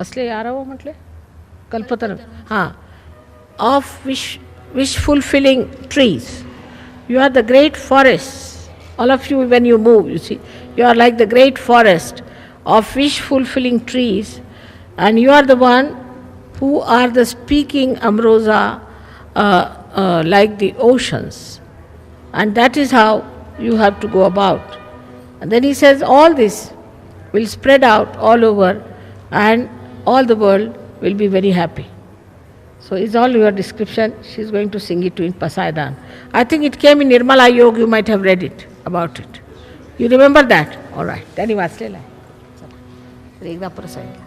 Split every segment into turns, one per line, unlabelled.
कसले 11 म्हटले कल्पतरू हां of wish fulfilling trees. You are the great forests. All of you, when you move, you see, you are like the great forest of wish fulfilling trees, and you are the one who are the speaking ambrosia like the oceans. And that is how you have to go about. And then he says, all this will spread out all over, and all the world will be very happy. So it's all your description. She's going to sing it to in Pasaidan. I think it came in Nirmala Yoga. You might have read it about it. You remember that? All right. Then वाचलेला आहे. चला. एकदा परत सांगितलं.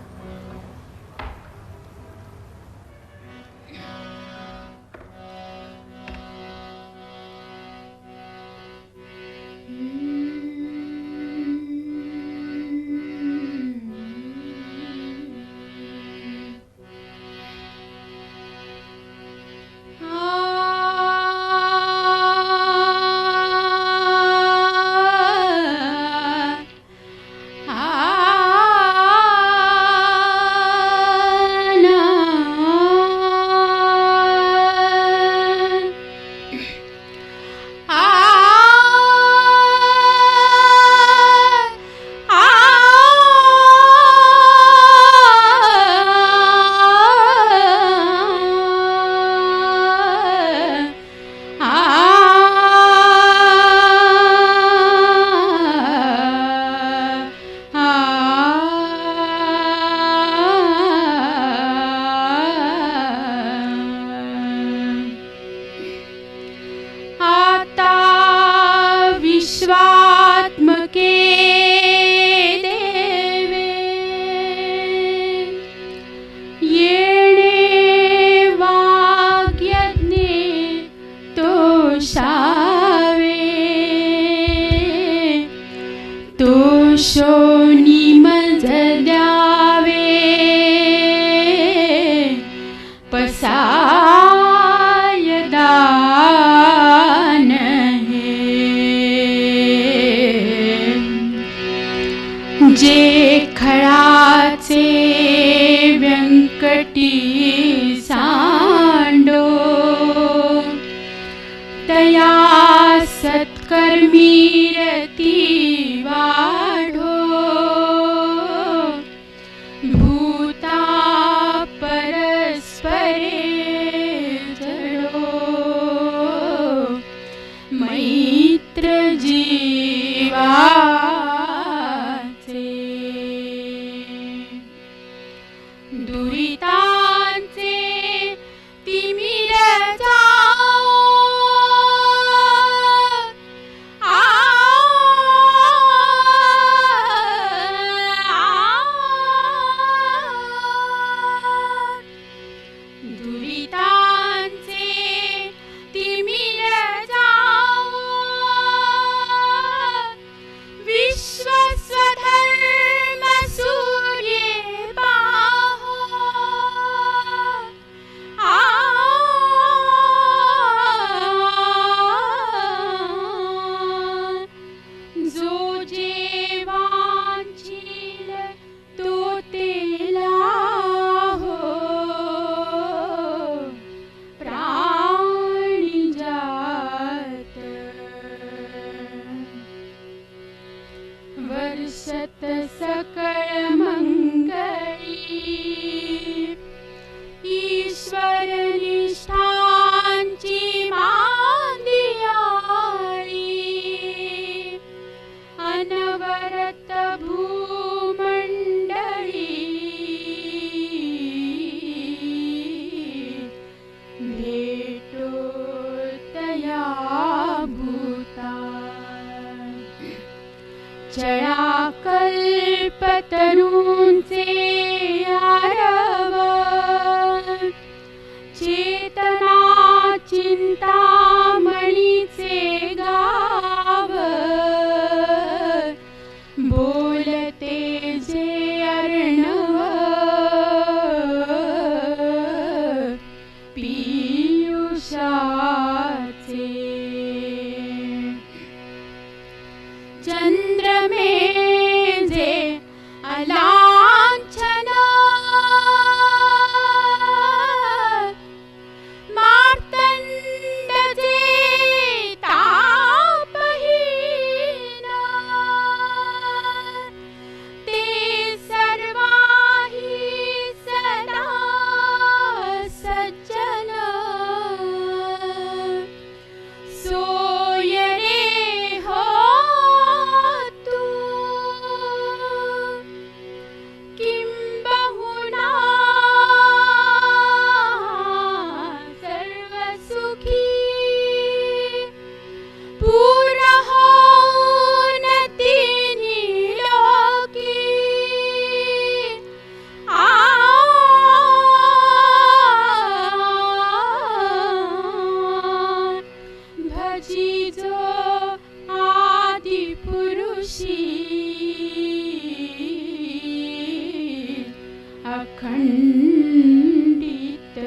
खंडित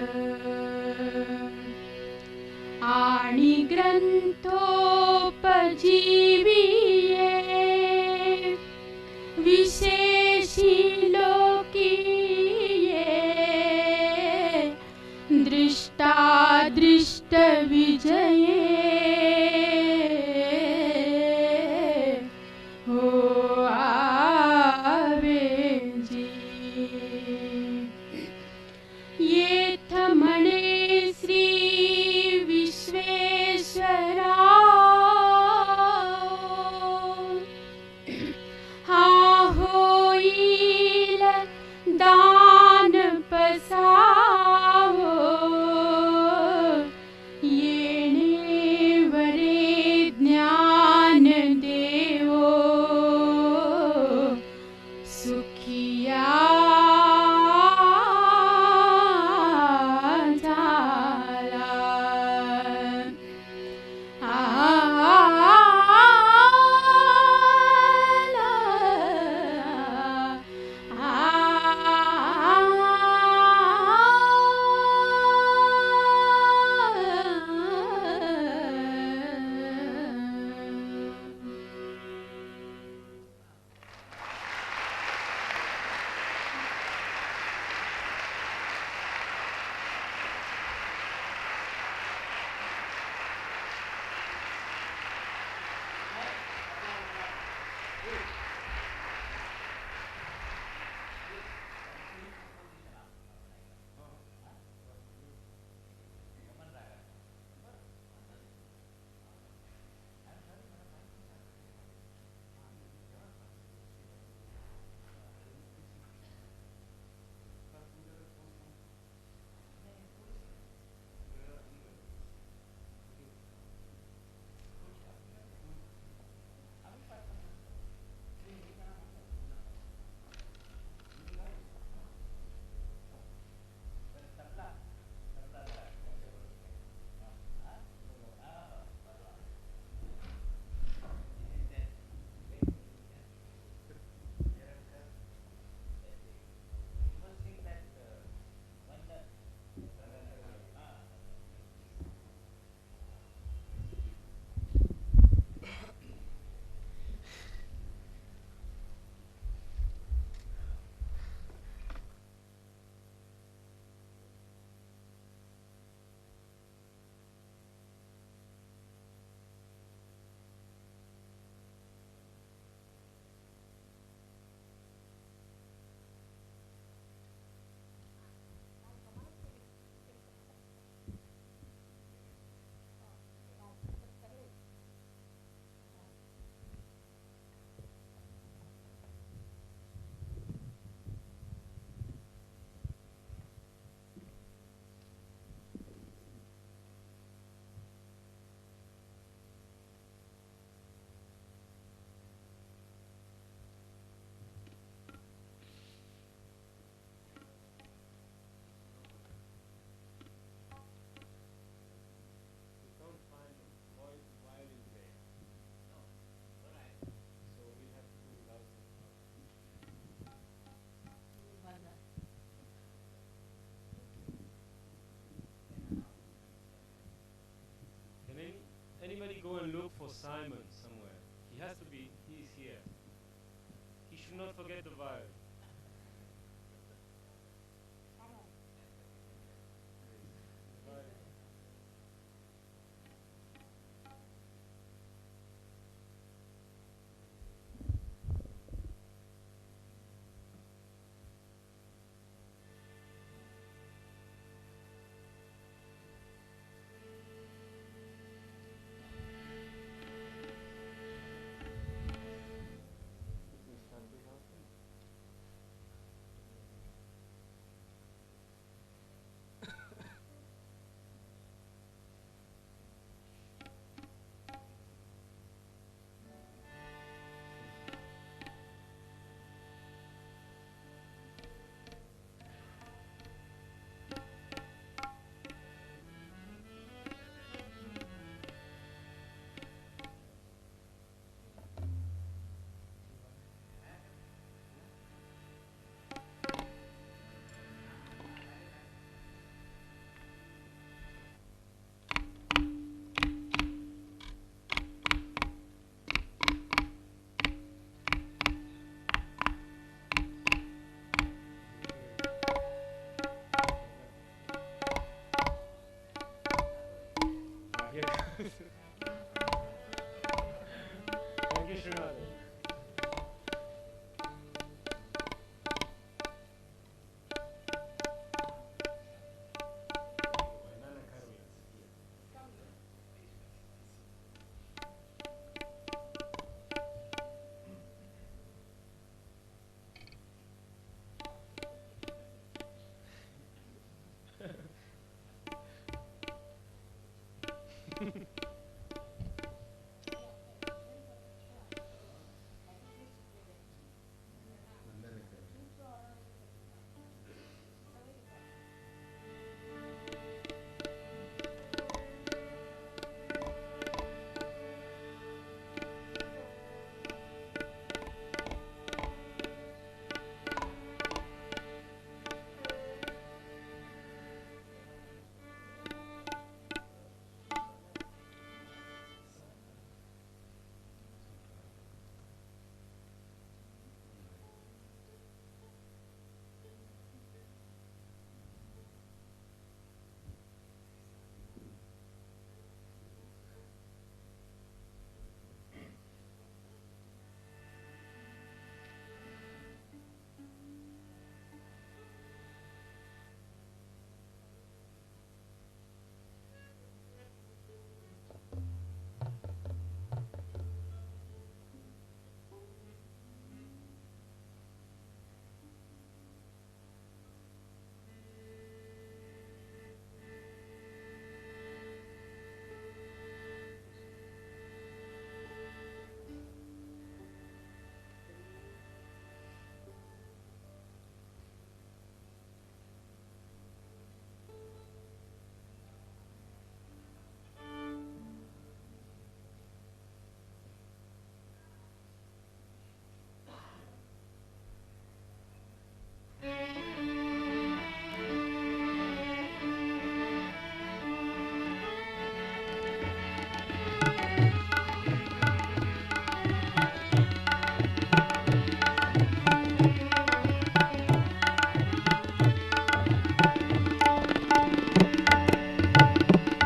आणि ग्रंथोपजीविये विशेषी लोकीये दृष्टादृष्ट विजये हो आवेजी येथ म्हणे श्री विश्वेश्वरा हा होईल दान पसावो येणे वरे ज्ञान देवो सुखिया झाला
Anybody go and look for Simon somewhere? He has to be, he is here. He should not forget the violin.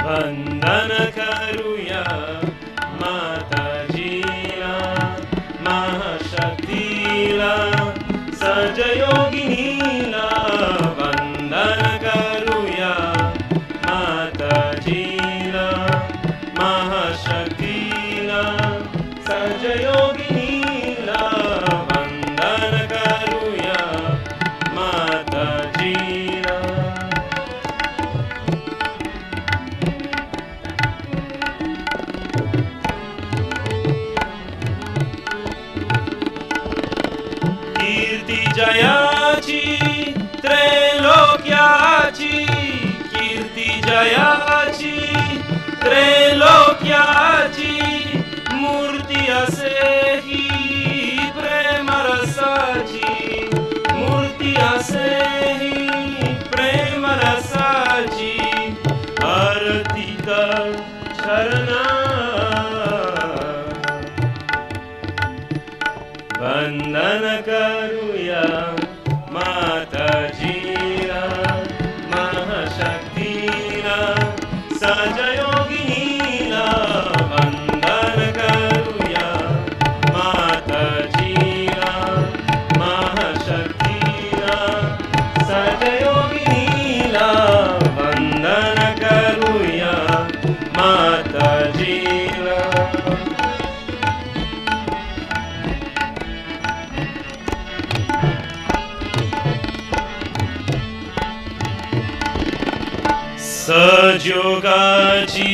वंदन करूया माताजीला महाशक्तीला सजयोगिनीला वंदन करूया माताजीला महाशक्तीला सजयोगिनीला वंदन करूया माताजीला कीर्ती जयाची त्रैलोक्याची कीर्ती जयाची त्रैलोक्याची मूर्ती असे ही प्रेम रसाची मूर्ती असे ही प्रेम रसाची आरतीत शरणा वंदन करूया माताजीला महाशक्तीला सजयोगिनीला वंदन करूया माताजीला महाशक्तीला सजयोगिनीला वंदन करूया माताजीला सजयोगाची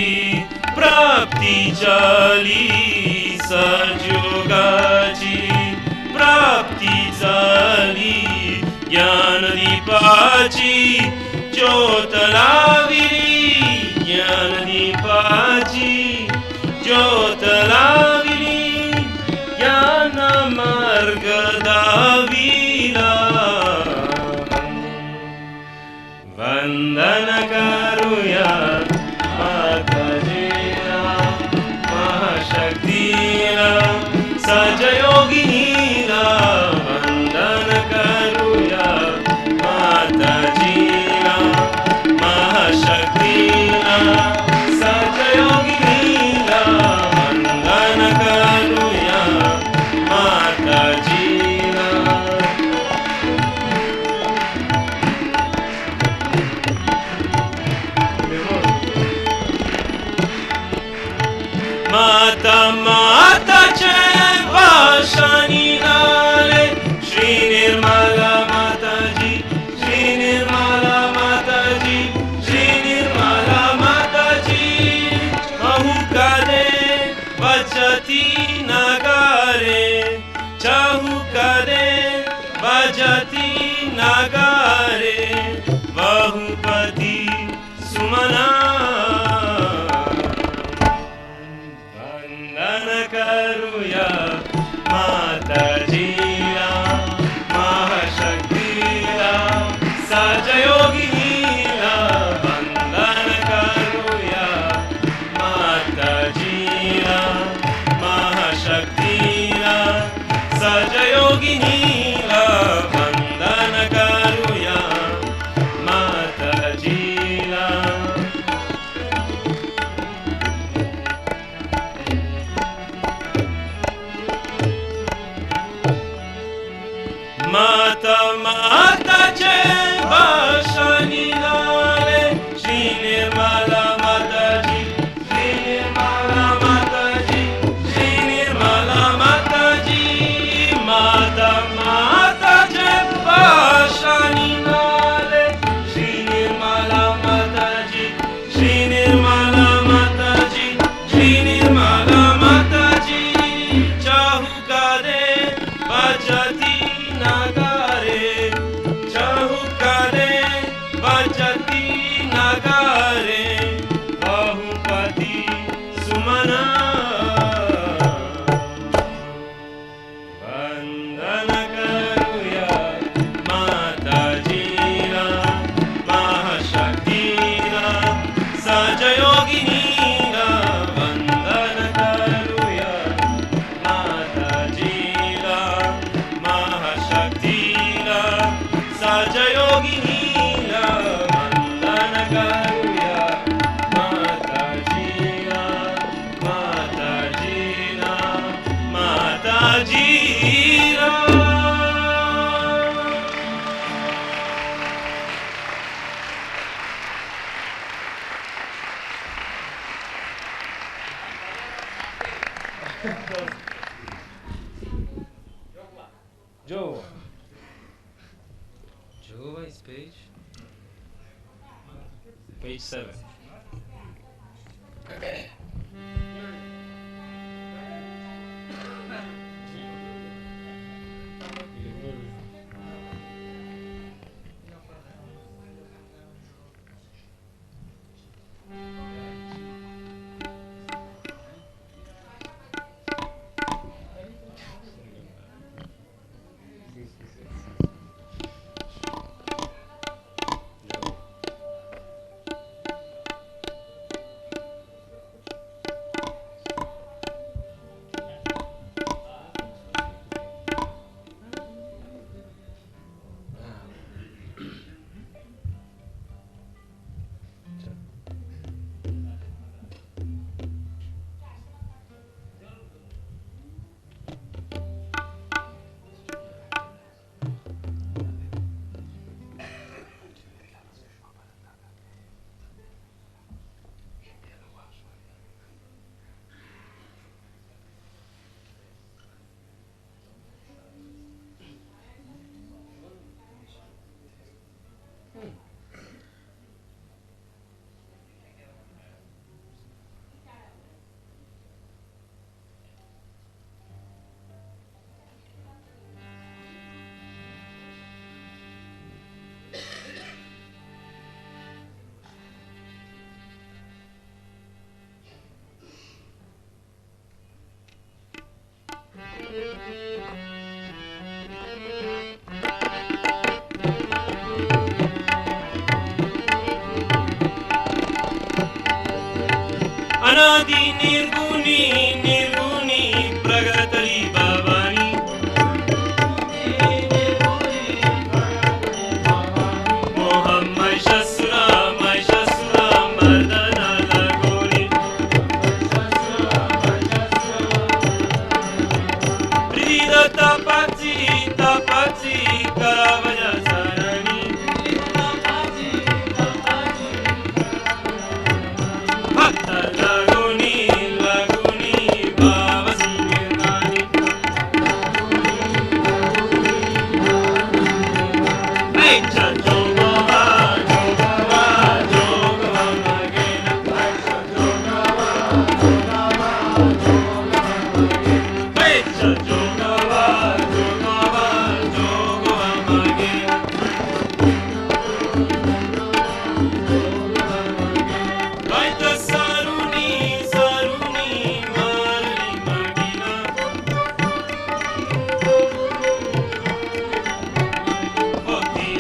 प्राप्ती झाली सजयोगाची प्राप्ती झाली ज्ञानदीपाची ज्योत लाविली ज्ञानदीपाची ज्योत लाविली ज्ञान मार्ग दाविला वंदन करूया माताजीला महाशक्तीला सजयोगिनीला वंदन करूया माताजीला महाशक्तीला सजयोगिनीला वंदन करूया माताजीला माता माताचे भाषानी आले श्री निर्मला माताजी श्री निर्मला माताजी श्री निर्मला माताजी सहजयोगिनीला वंदन करूया माताजीला महाशक्तीला सहजयोगिनीला वंदन करूया माताजीला माता माताचे भाषणी नाले श्री निर्मला माताजी श्री निर्मला माताजी श्री निर्मला माताजी माता माताचे भाषणी नाले श्री निर्मला माताजी श्री निर्मला माताजी श्री निर्मला माताजी चाहुकारे बजती नगारे चाहुकारे बजती नगारे बहुपति सुमना वंदन करूया माताजीला महाशक्तीला सहजयोगिनीला वंदन करूया माताजीला महाशक्तीला सहजयोगिनीला वंदन करूया माताजीला माताजीला माताजीला Joe. Jehovah is page 7. अनादि निर्गुणी निर्गुणी प्रगतरी भवानी मोहम महिषासुरा महिषासुरा मर्दना लगोरी प्रीत तपाची तपाची करावया सरणी लगुनी लगुनी भावसी कीर्तनी जोगवा जोगवा जोगवा मगेना जोगवा जोगवा जोगवा मगेना जोगवा जोगवा जोगवा मगेना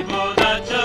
Bodacha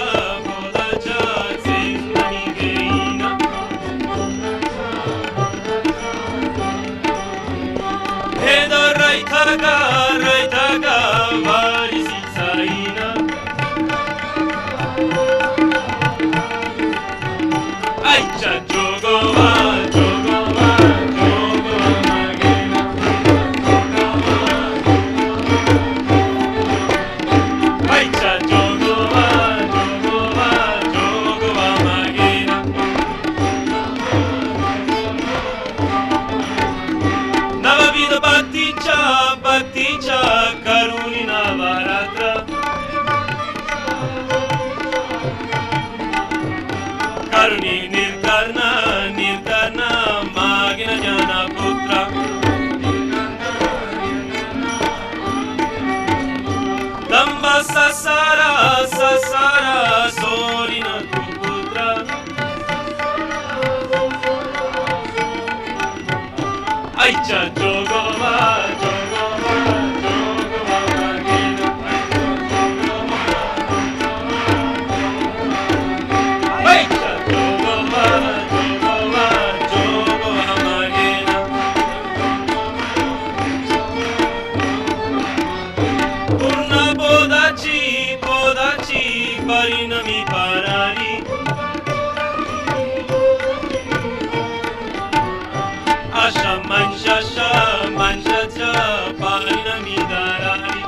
परिणमी परारी आशा माणसाच्या परिणमी दरारी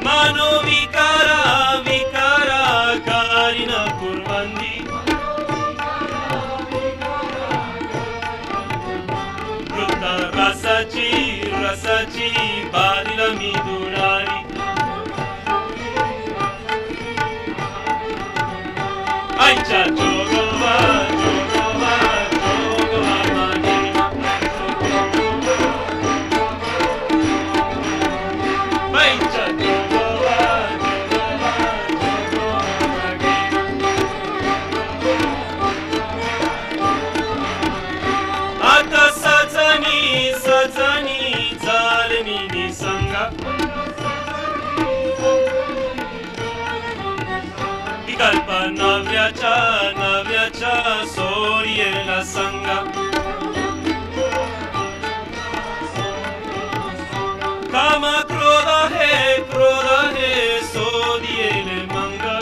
मानो विकारा कारिण कुर्वन्ति वृत्त रसाची परिणमी दुरारी आईच्या जोगवा मागेना बाईच्या जोगवा मागेना आता सजनी झालनी निसंगा विकल्प नव्याच्या सोडिएला संगा काम क्रोध हे सोडिएले मंगा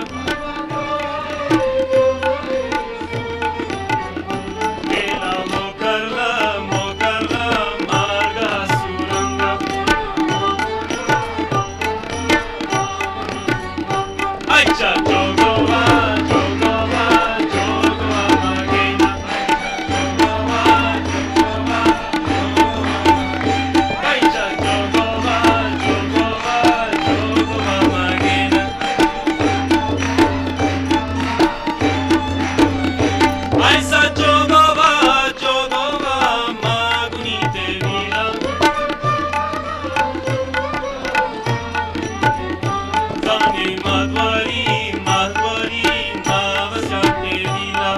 गेला मोकरला मार्ग सुरंगा आईच्या जोगवा मागेना आईच्या जोगवा मागेना आईचा जोगवा मागुनी देवीला जाणे माधवरी नावच्या देवीला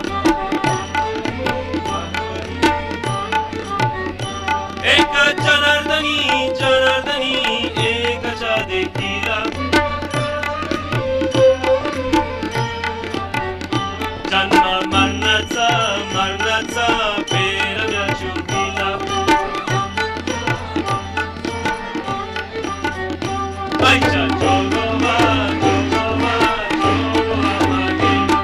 एक जनार्दनी एकच्या देखीला जन्म मरणाचा पेरण्या चुकीला आईच्या जोगवा मागेना जोगवा मागेना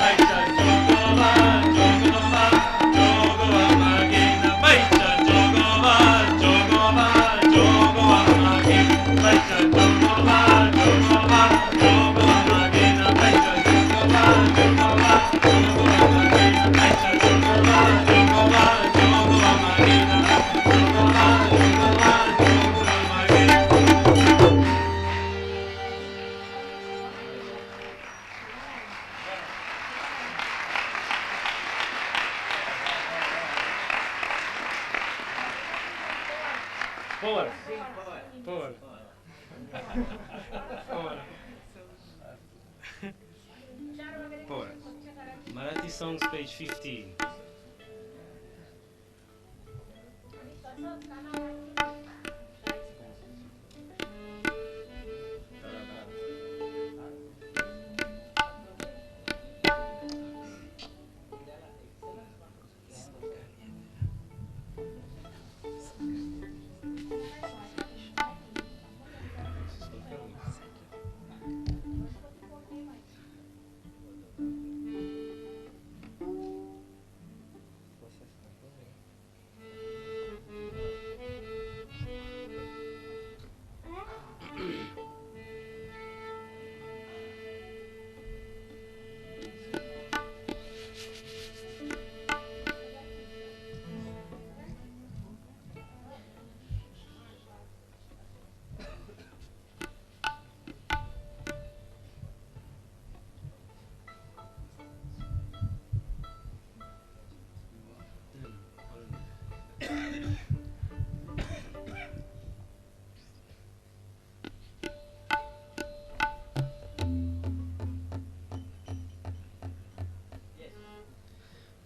आईच्या जोगवा मागेना बाईच्या जोगवा मागेना बाईच्या जोगवा मागेना बाईच्या जोगवा मागेना आईच्या जोगवा मागेना Forward. Marathi songs, page 15.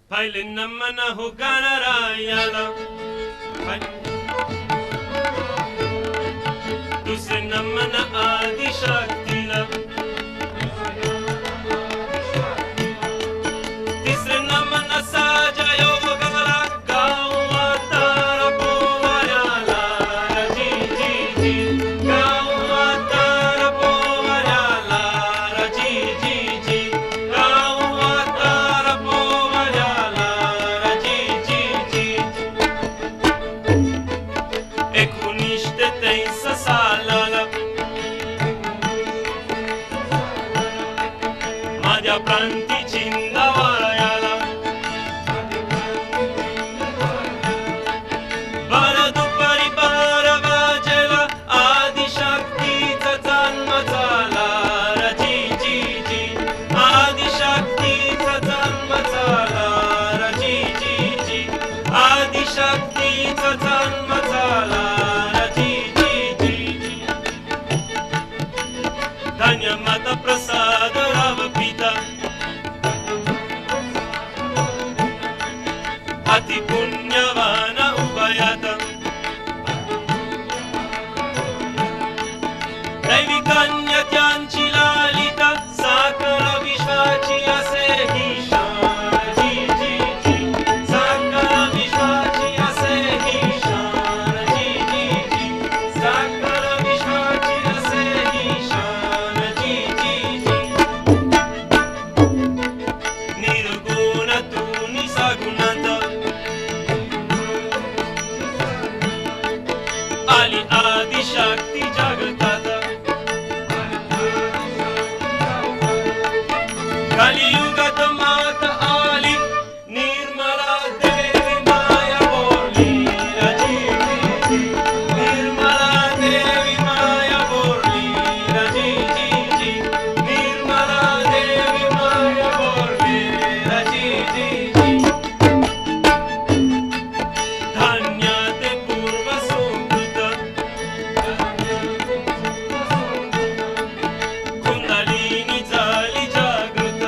Paile namana hogana yala. Duse namana adi shaktila. Tisre namana saja yogala gawata. मुलीचा जन्म झाला जी जी जी जी. धन्य माता प्रसाद राव पिता अति पुण्यवान उभयात. दैवी कन्या त्यांची लालिता साखर विश्वाची असे ही शान जी जी जी. साखर विश्वाची असे ही शान जी जी जी. साखर विश्वाची असे ही शान जी जी जी. निर्गुणातून सगुणात आली आदिशक्ती जगतात. कलियुगात मात आली निर्मला देवी माया बोलली जी जी जी. निर्मला देवी माया बोलली जी जी जी. निर्मला देवी माया बोलली जी जी जी. धन्य ते पूर्व सुकृत कुंडलिनी झाली जागृत.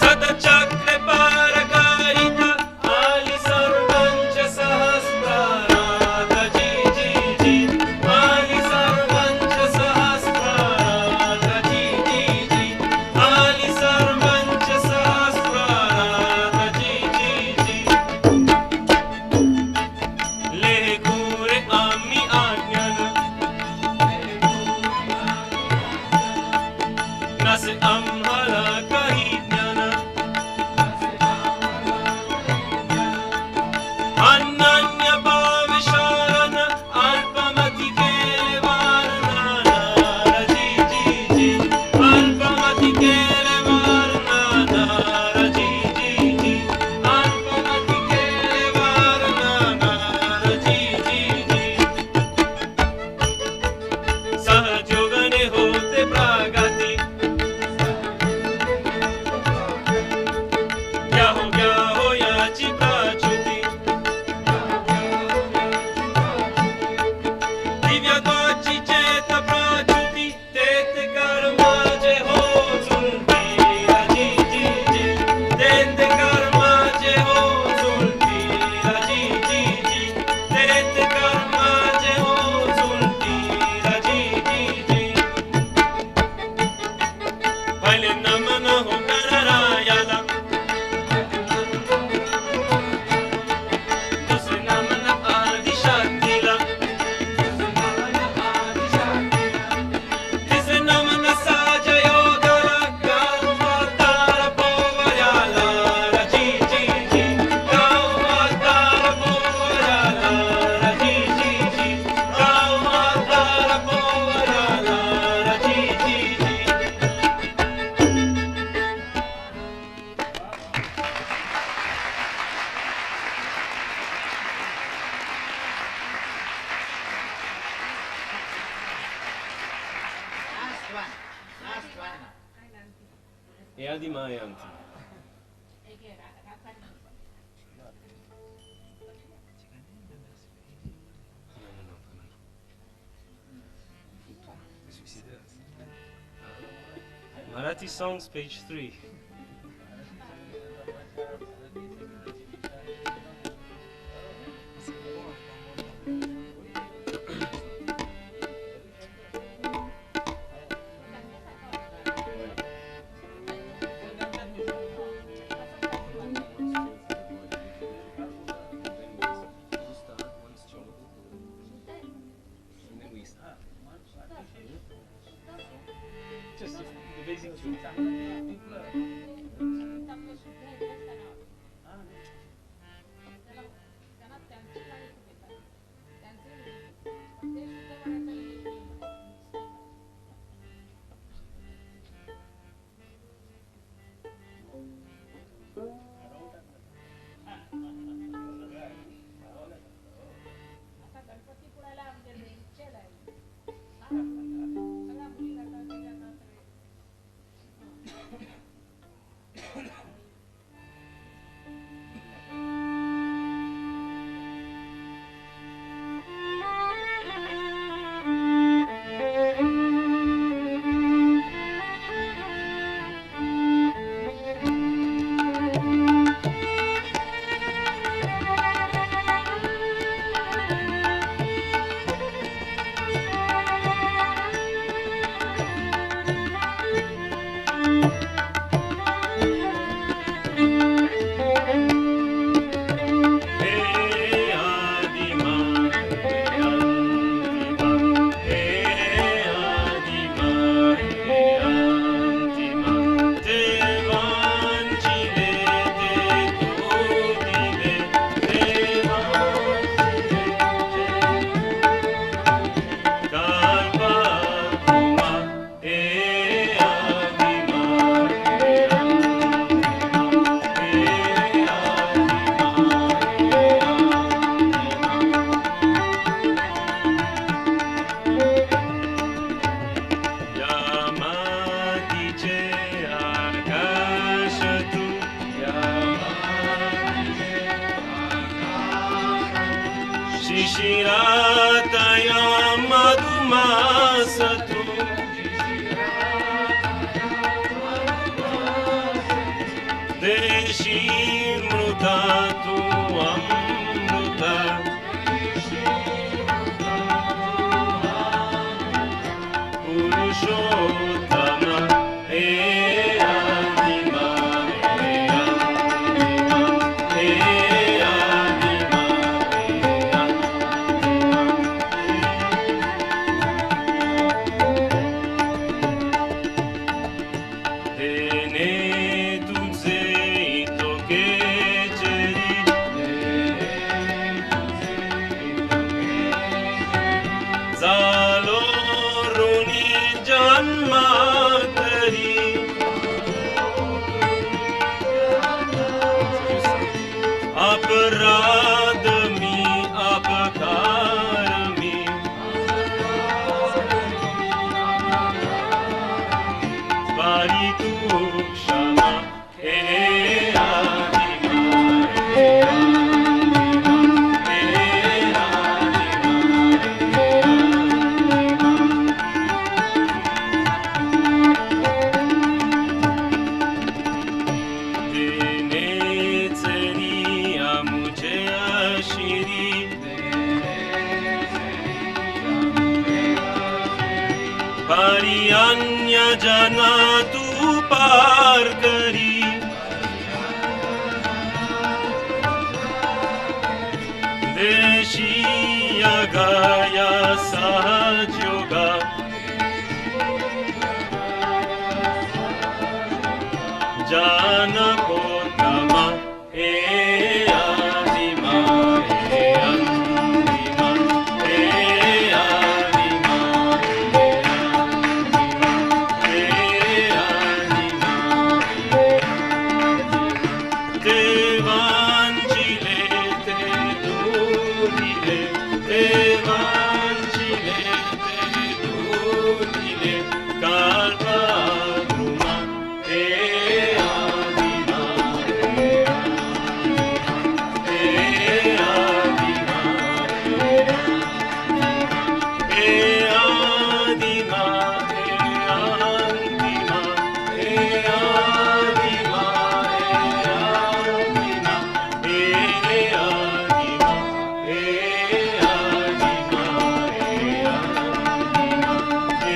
सदचक्र पार करीत आली सर्वांच सहस्रारात जी जी जी. आली सर्वांच सहस्रारात जी जी जी. आली सर्वांच सहस्रारात जी जी जी. लेकुरे आम्ही आज्ञान नसे आम्हाला काही ज्ञान. अनन्य भाव शालन अल्पमती केले वारणारा जी जी जी. अल्पमती केले वारणारा जी जी जी. अल्पमती केले वारणारा जी जी जी. सहजोगने होते प्रागाती घ्या हो याची प्राच्युती. दिव्यत्वाची चेत प्राच्युती तेथ कर्माचे हो चुलती जी जी जी. तेथ कर्माचे हो चुलती जी जी जी. तेथ कर्माचे हो चुलती जी जी जी. पहिले नमन हो गणरायाला दुसरे नमन आदिशक्तीला. तिसरे नमन साजयोगाला गाव म्हातारा पोवऱ्याला जी जी जी. गाव म्हातारा पोवऱ्याला जी जी जी. गाव म्हातारा पोवऱ्याला जी जी जी. Er di Mayanti. Marathi songs, page 3. Just the basic tune. शिशिरातया मधुमासतु देशी मृता तु अमृता पुरुषोत्तम हे आदिमा हे आदिमा हे आदिमा देने तुझे तो के चरी झालो ऋणी जन्मांतरी अपराध मी अपकार मी पारी तू क्षमा हे आदिमा हे आदिमा हे मुझे आशिरी पारी अन्य जना तू पार करी देशी गाया सहज योगा जान को तमा हे आदिमा हे अंतिमा हे आदिमा हे आदिमा देवांचिले ते दूरिले देवांचिले ते दूरिले काल्पद्रुमा हे आदिमा हे आदिमा हे आदिमा हे अंतिमा हे आदिमा हे आदिमा हे आदिमा हे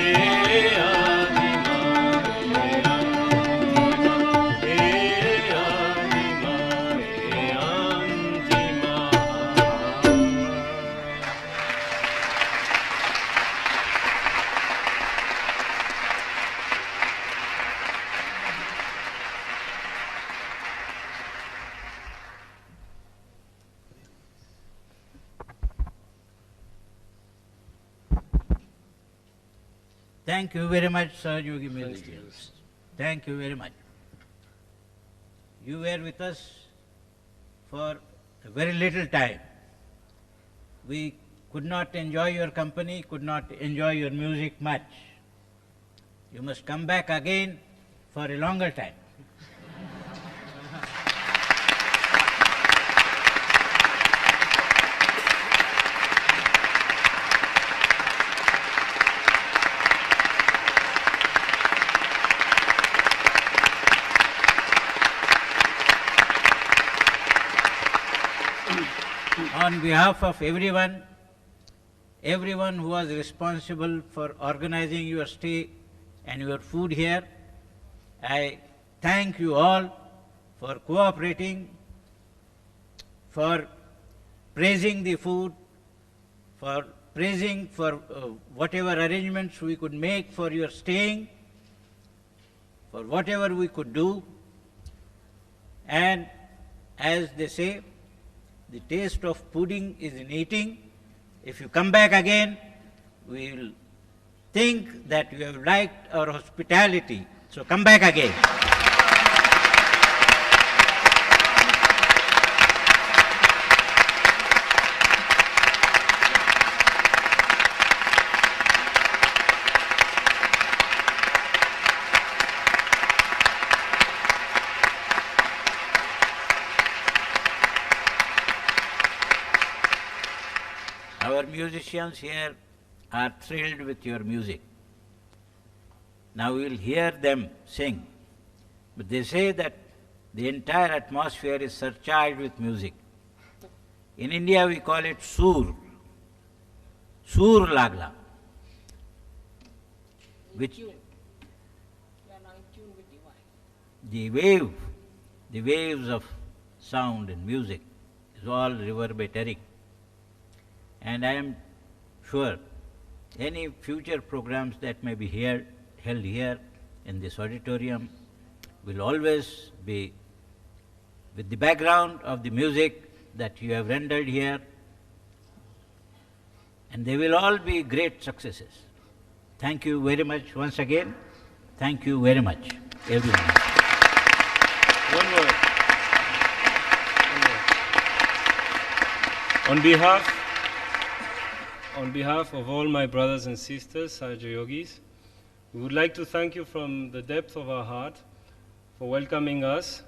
Thank you very much, Sir Yogi Musicians. Thank you very much. You were with us for a very little time. We could not enjoy your company, could not enjoy your music much. You must come back again for a longer time. On behalf of everyone who was responsible for organizing your stay and your food here, I thank you all for cooperating, for praising the food, for praising for whatever arrangements we could make for your staying, for whatever we could do. And as they say, the taste of pudding is in eating. If you come back again, we will think that you have liked our hospitality. So come back again. Your musicians here are thrilled with your music. Now we will hear them sing. But they say that the entire atmosphere is surcharged with music. In India we call it sur. Sur lagla. Which the waves of sound and music is all reverberating. And I am sure any future programs that may be held here in this auditorium will always be with the background of the music that you have rendered here, and they will all be great successes. Thank you very much once again. Thank you very much, everyone.
One word. On behalf of all my brothers and sisters, Sahaja Yogis, we would like to thank you from the depth of our heart for welcoming us,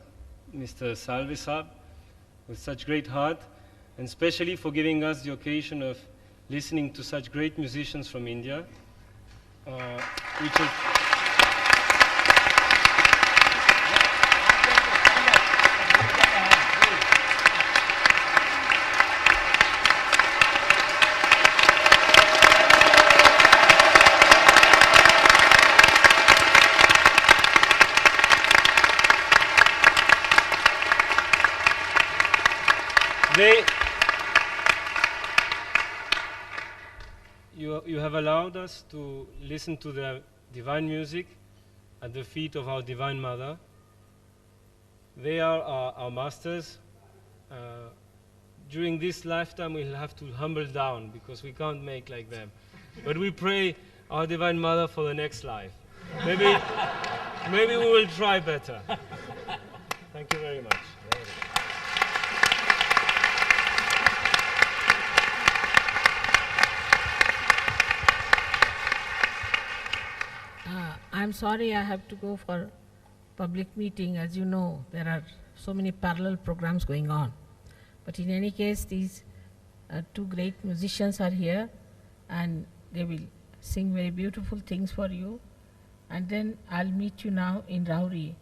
Mr. Salve Saab, with such great heart, and especially for giving us the occasion of listening to such great musicians from India, which is you have allowed us to listen to the divine music at the feet of our Divine Mother. They are our masters. During this lifetime we'll have to humble down because we can't make like them. But we pray our Divine Mother for the next life. Maybe we will try better. Thank you very much.
I'm sorry I have to go for public meeting. As you know, there are so many parallel programs going on. But in any case, these two great musicians are here and they will sing very beautiful things for you. And then I'll meet you now in Rauri.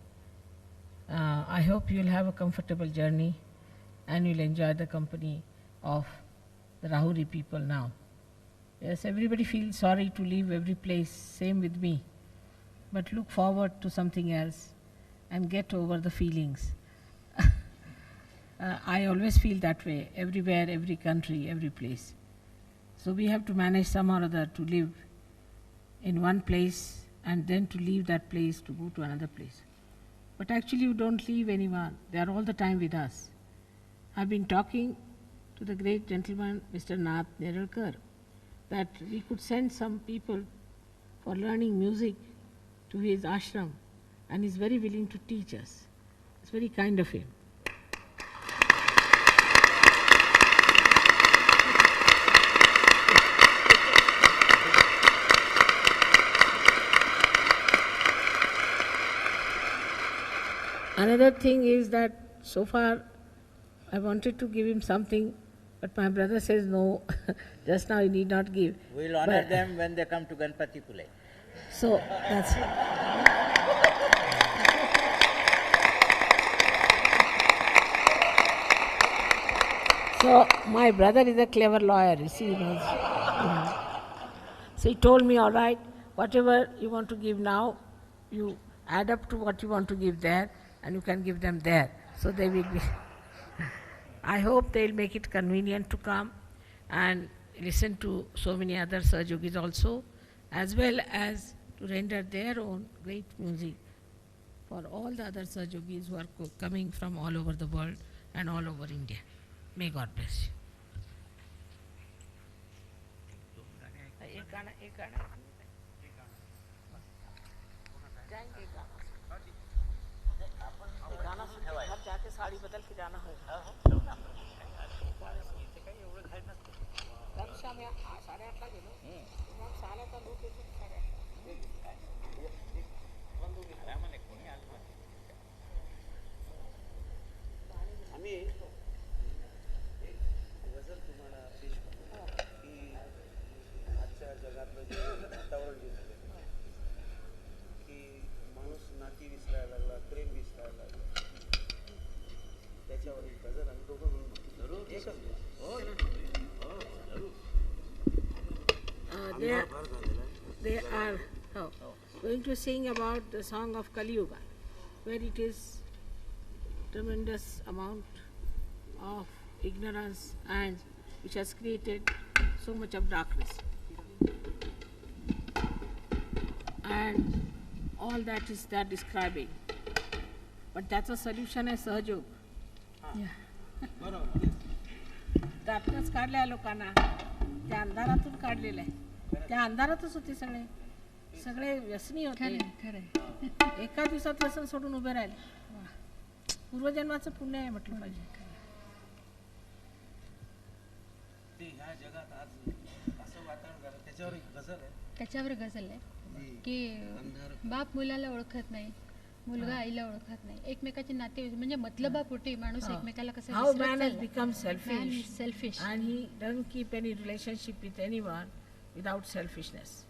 I hope you'll have a comfortable journey and you'll enjoy the company of the Rauri people now. Yes, everybody feels sorry to leave every place, same with me. But look forward to something else and get over the feelings. I always feel that way, everywhere, every country, every place. So we have to manage some or other to live in one place and then to leave that place to go to another place. But actually you don't leave anyone, they are all the time with us. I've been talking to the great gentleman, Mr. Nath Neralkar, that we could send some people for learning music to his ashram, and he's very willing to teach us. It's very kind of him. Another thing is that so far I wanted to give him something, but my brother says no, just now you need not give.
We will honor them when they come to Ganpati Pule.
So that's so my brother is a clever lawyer, you see, he knows. So he told me, all right, whatever you want to give now, you add up to what you want to give there, and you can give them there. So they will be. I hope they'll make it convenient to come and listen to so many other Sahajogis also, as well as to render their own great music for all the other Sahajogis who are coming from all over the world and all over India. May God bless you.
आम्ही गझल तुम्हाला पेश करतो की जगातलं जे वातावरण जे झालेलं आहे की माणूस नाती विसरायला लागला, प्रेम विसरायला लागला, त्याच्यावर एक गजल आणि दोघं म्हणून एकच
they are going to sing about the song of Kali Yuga, where it is tremendous amount of ignorance and which has created so much of darkness, and all that is they're describing. But that's a solution आहे सहयोग. त्यातनंच काढल्या लोकांना, त्या अंधारातून काढलेलं आहे. त्या अंधारातच होते सगळे व्यसनी होते. एका दिवसात व्यसन सोडून उभे राहिले. पूर्वजन्माचं पुण्य आहे म्हटलं पाहिजे.
ते ह्या जगात आज असं वातावरण झालं, त्याच्यावर एक गजल आहे
की बाप मुलाला ओळखत नाही, मुलगा आईला ओळखत नाही, एकमेकाचे नाते म्हणजे मतलबापोटी माणूस एकमेकाला कसं
How man has become selfish.
Man is selfish.
And he doesn't keep any relationship with anyone without selfishness.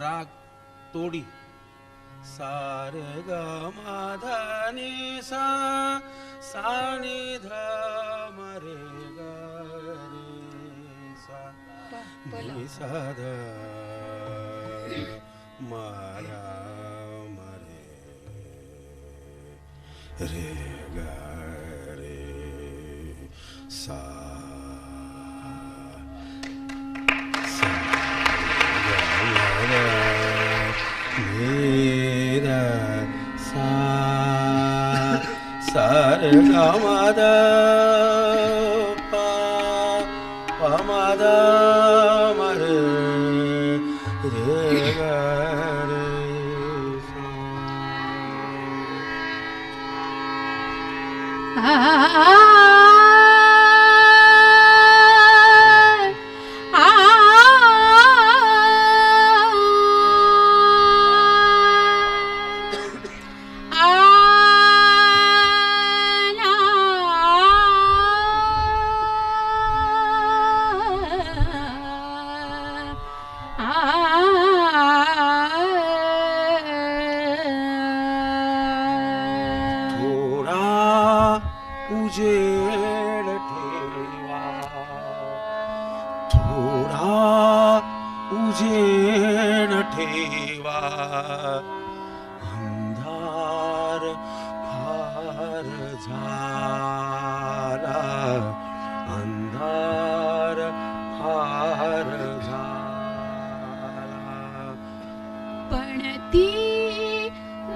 राग तोडी सार ग माधा नि सा सा नि ध म रे ग रे सा नि सा ध म र म रे ग रे सा Sar gamada pa pamada mare re ga re उजेड ठेवा थोडा उजेड ठेवा अंधार फार झाला अंधार फार झाला
पण ती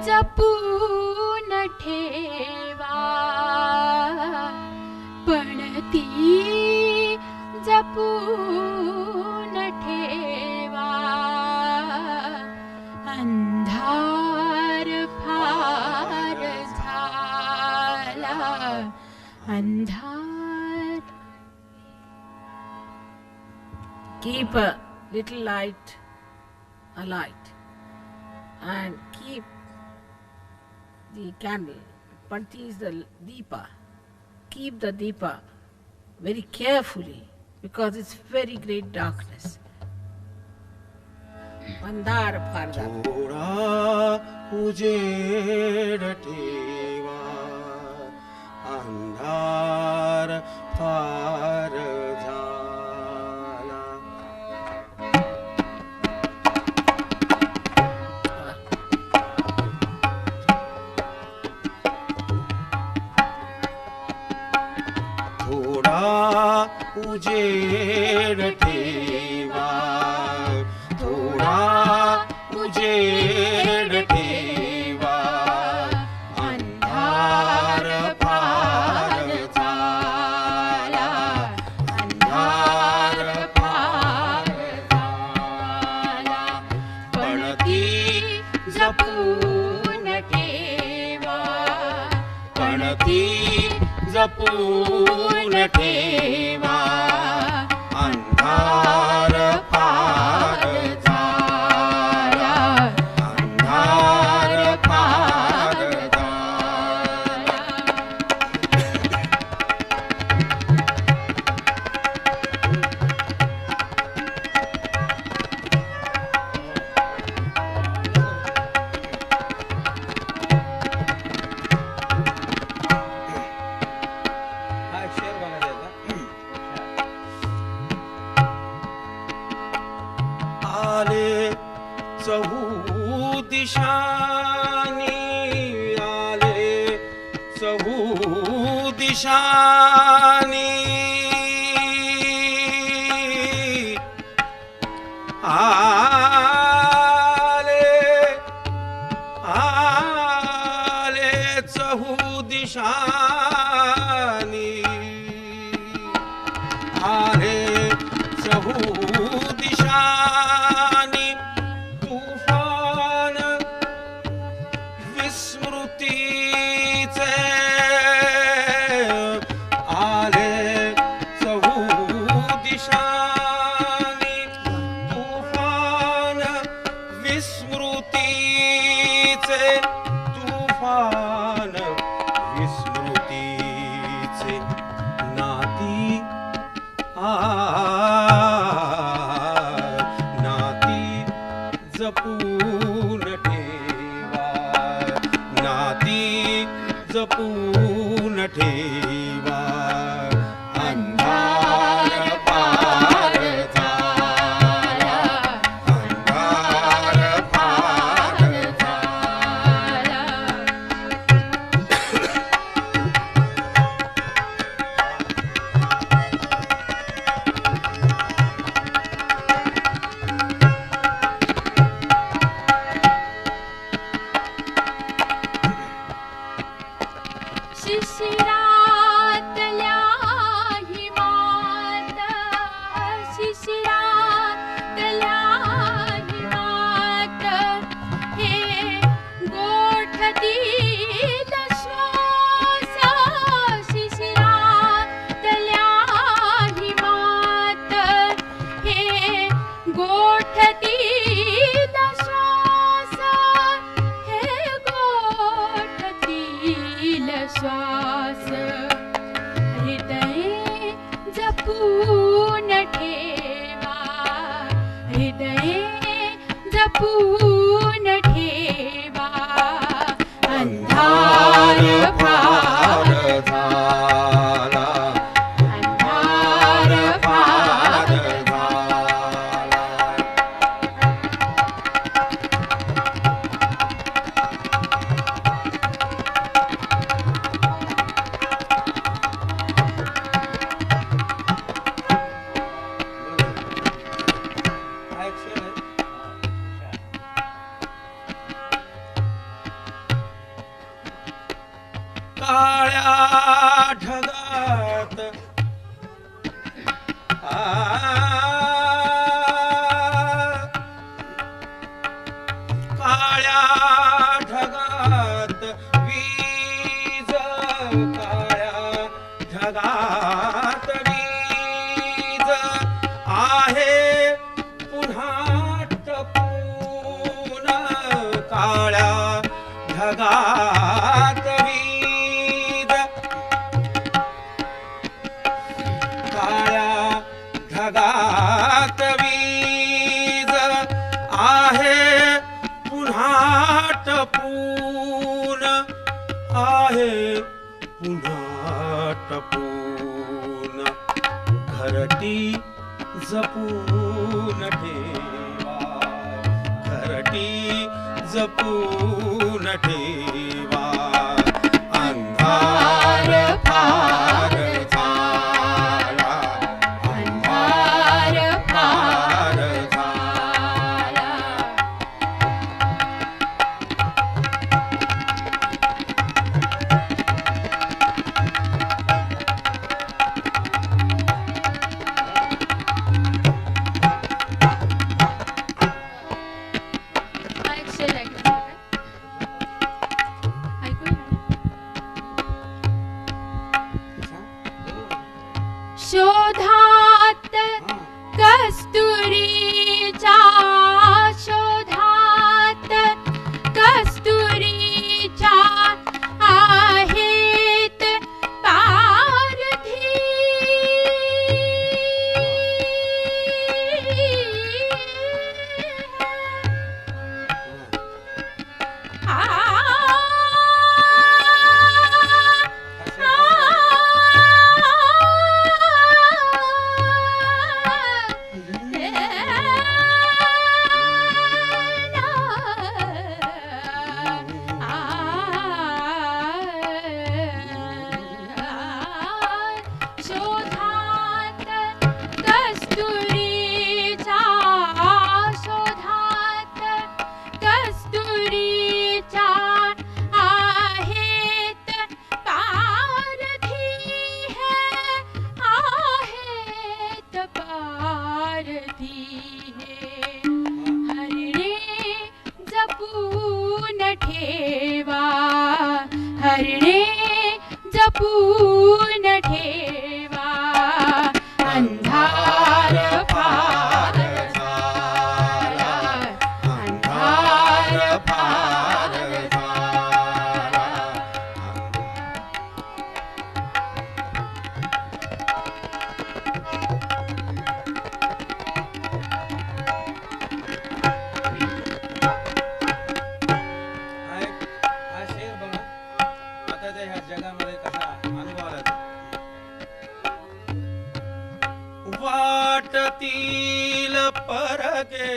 जपून ठेवा पण ती जपून ठेवा अंधार फार झाला अंधार.
Keep a little light alight and keep the candle. Panti is the deepa. Keep the deepa very carefully because it's very great darkness. अंधार फार झाला.
थोडा उजेड ठेवा, अंधार फार झाला. थोडा उजेड ठेवा, थोडा उजेड ठेवा, अंधार फार झाला, अंधार फार झाला. पणती जपून ठेवा, पणती जपून ठेवा, अंधार फार झाला, अंधार फार झाला. हा एक शेर म्हणायचा. आले चहू दिशानी, आले चहू दिशानी, आले चहू दिशानी, आले चहू दिशानी, तुफान विस्मृतीचे, आले चहू दिशानी, तुफान विस्मृतीचे, तुफान विस्मृतीचे. नाती नाती जपून ठेवा, नाती जपून ठेवा, अंधार पार झाला, अंधार पार झाला.
शिशिरातल्या हिमात, शिशिरातल्या हिमात, हे गोठतील श्वास, शिशिरातल्या हिमात, हे गोठतील श्वास, हे गोठतील श्वास. हृदय जपून ठेवा, हृदय जपून ठेवा, अंधार फार
झाला,
अंधार फार
झाला. हा एक शेर आहे. काळ्या ढगात, काळ्या ढगात वीज, काळ्या ढगात वीज, आहे पुन्हा टपून, काळ्या ढगात वीज, पुन्हा टपून घरटी जपून ठेवा, घरटी जपून ठेवा, अंधार फार झाला, अंधार फार झाला.
हा एक शेर ऐकून घ्या काय? ऐकून घ्या.
शोधात कस्तुरीच्या, शोधात कस्तुरीच्या आहेत पारधी. शोधात कस्तुरीच्या, शोधात कस्तुरीच्या आहेत पारधी है, आहेत पारधी है. हरणे जपून ठेवा, हरणे जपून ठेवा, अंधार फार झाला, अंधार फार झाला.
हा शेर बघा आता त्या ह्या जगामध्ये कसा अनुभव आला तो. वाटतील परगे,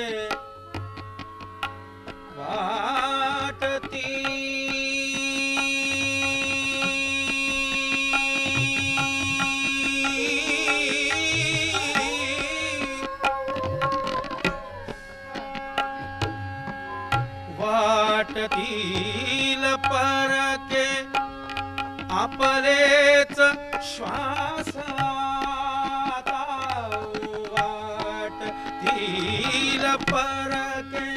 वाटतील परके आपलेच श्वास आता, वाटतील परके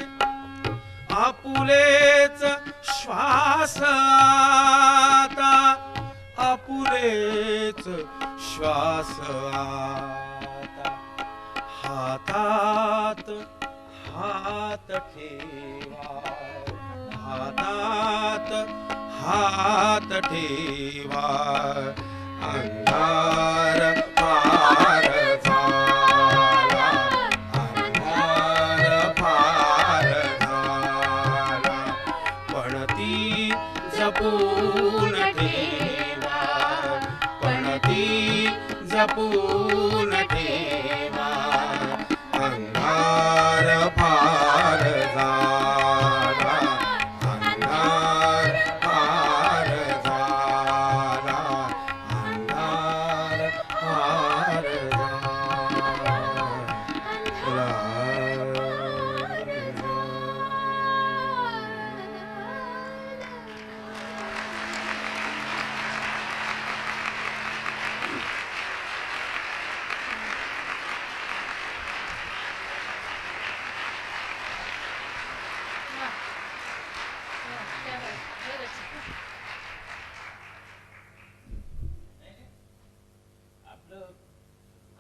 आपुलेच श्वास आता, आपुलेच श्वास आता. हातात हात ठेवा, हातात हात ठेवा, अंधार पार झाला, अंधार पार झाला. पण ती जपून ठेवा, पण ती जपून ठेवा, अंधार पार झाला, अंधार पार झाला, अंधार पार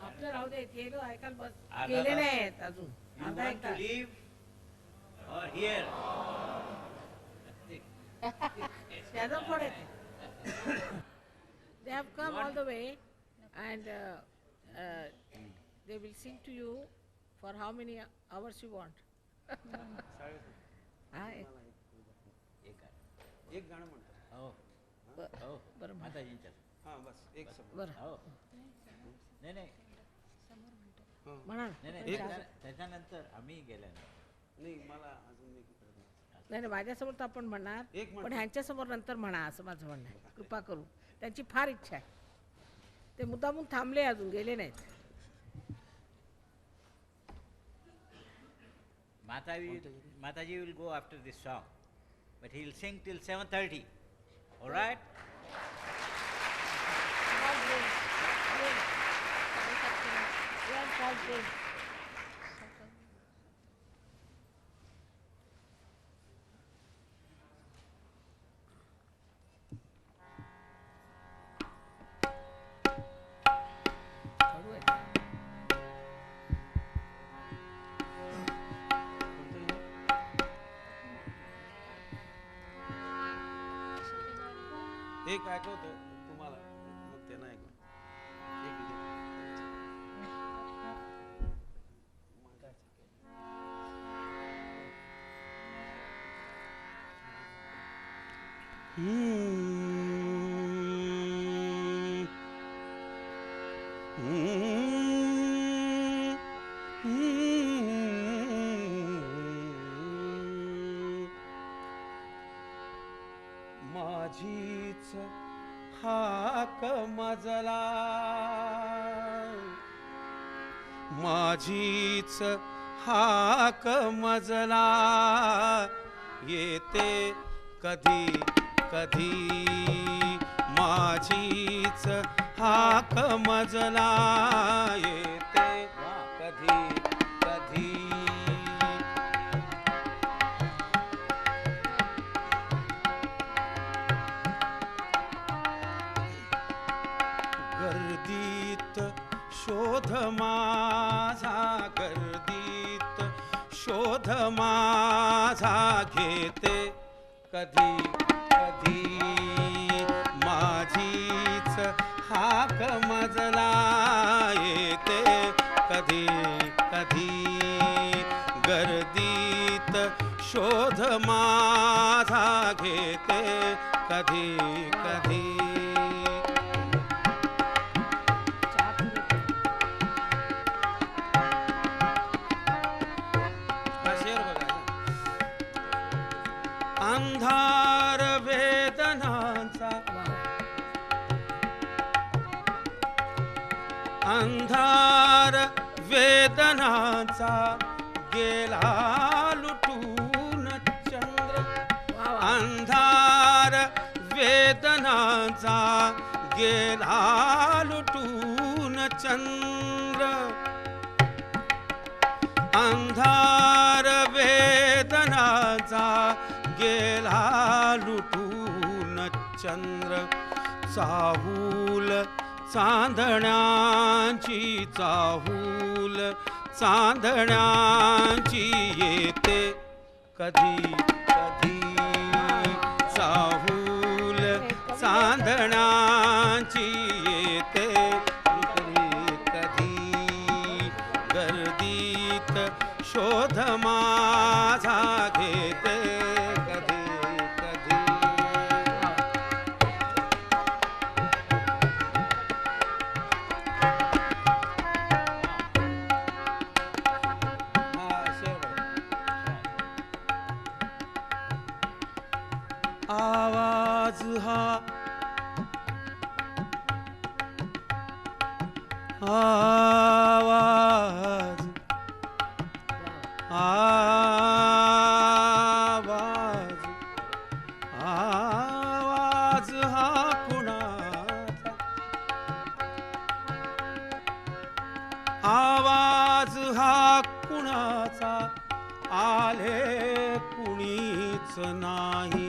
आपलं राहू दे, ते जो ऐकाल बस
अर्धा
गेले
तास.
नाहीत अजून.
You
आता
want to
ऐका.
leave or here?
त्याचा फळ येते. They have come all the way and they will sing to you for how many hours you want. हा,
एक गाणं म्हणतो.
Oh. हो
बरं
माताजींच्या
हां बस एक समोर.
बरं
हो नाही नाही
म्हणा
नाही नाही त्याच्यानंतर आम्ही गेल्यानंतर
नाही मला अजून एक करत नाही.
नाही नाही माझ्यासमोर तर आपण म्हणणार
एक म्हणतो.
पण ह्यांच्यासमोर नंतर म्हणा असं माझं म्हणणं आहे कृपा करू त्यांची फार इच्छा आहे ते मुद्दामून थांबले अजून गेले नाहीत
Mataji will go after this song, but he will sing till 7:30. All right?
एक ऐकवतो तुम्हाला मग ते नाही ऐकलं. एक माझीच हाक मजला माझीच हाक मजला येते कधी कधी माझीच हाक मजला येते कधी कधी गर्दीत शोध माझा गर्दीत शोध माझा घेते कधी कधी माझीच हाक मजला येते कधी कधी गर्दीत शोध माझा घेते कधी कधी अंधार वेदनांचा अंधार वेदनांचा गेला लुटून चंद्र अंधार वेदनांचा गेला लुटून चंद्र अंधार वेदनाचा गेला लुटून चंद्र चाहूल चांदण्याची चाहूल चांदण्याची येते कधी कधी चाहूल चांदण्याची येते कधी कधी गर्दीत शोध माझा घेते कधी कधी आवाज हा आवाज आवाज आवाज हा कुणाचा आवाज हा कुणाचा आले कुणीच नाही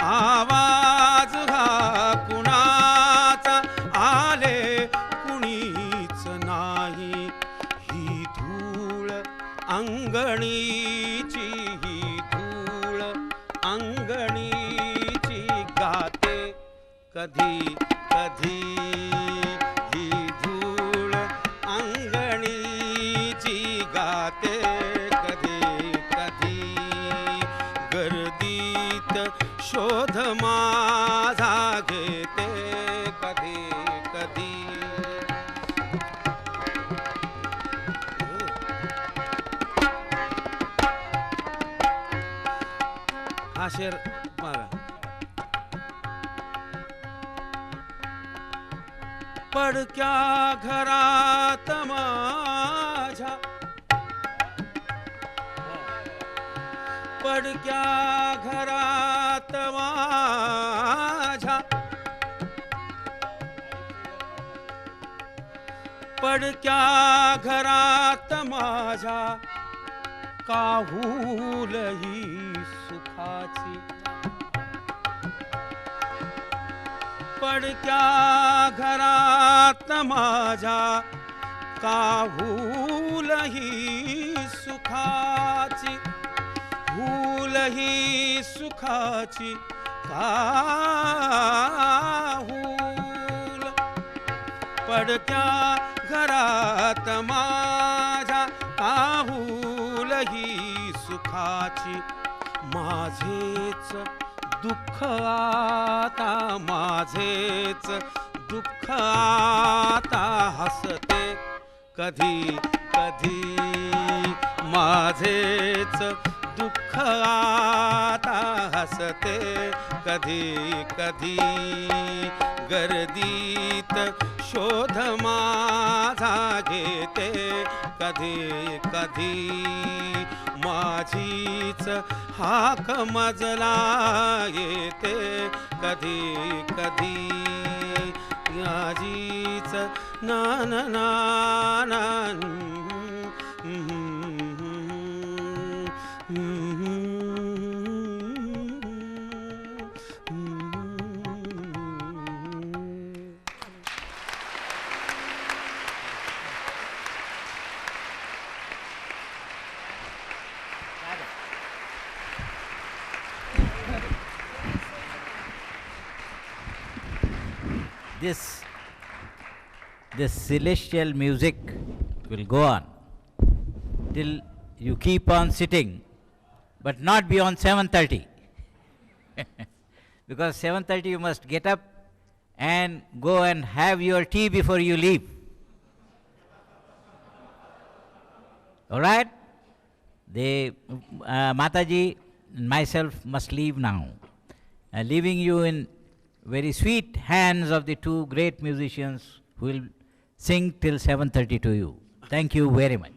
आवाज हा कुणाचा आले कुणीच नाही ही धूळ अंगणीची ही धूळ अंगणीची गाते कधी कधी ही धूळ अंगणीची गाते कधी कधी गर्दीत शोध माझा घे शेर मागा. पडक्या घरात माझ्या, पडक्या घरात माझ्या, पडक्या घरात माझ्या काहूल ही सुखाची. पडक्या घरात माझ्या काहूल ही सुखाची, भूल ही सुखाची काहूल. पडक्या घरात माझ्या काहूल ही सुखाची. माझेच दुःख आता, माझेच दुःख आता हसते कधी कधी. माझेच दुःख आता हसते कधी कधी. गर्दीत शोध माझा घेते कधी कधी. माझीच हाक मजला येते कधी कधी. माझीच ना ना ना ना.
This celestial music will go on till you keep on sitting, but not beyond 7:30. Because 7:30 you must get up and go and have your tea before you leave. All right? Mataji and myself must leave now, leaving you in very sweet hands of the two great musicians who will sing till 7:30 to you. Thank you very much.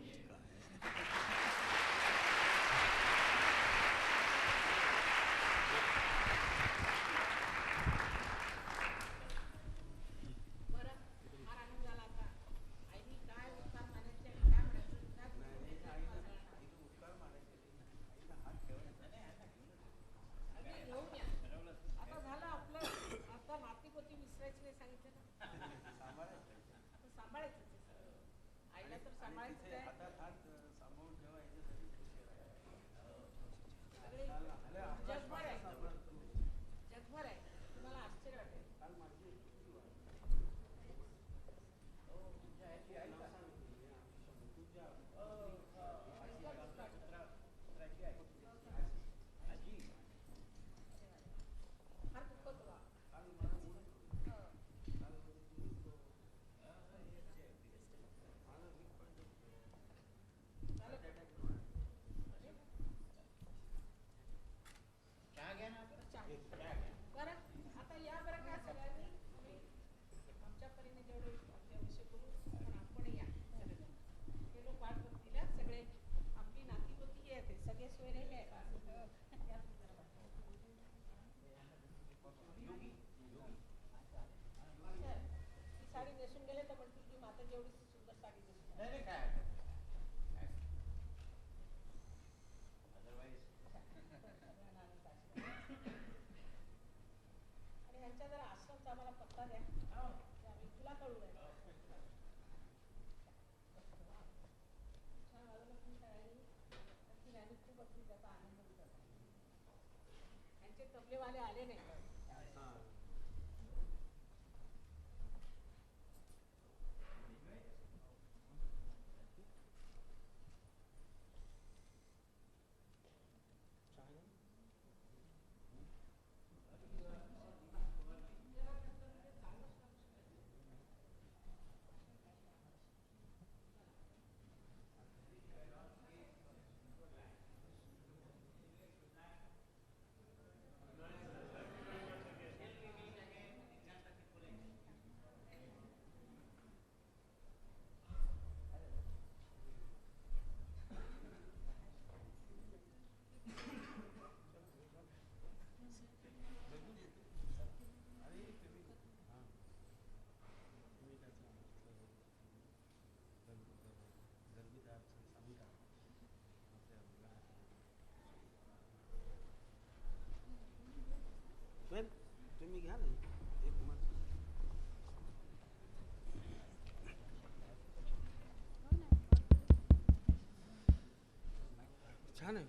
छान आहे,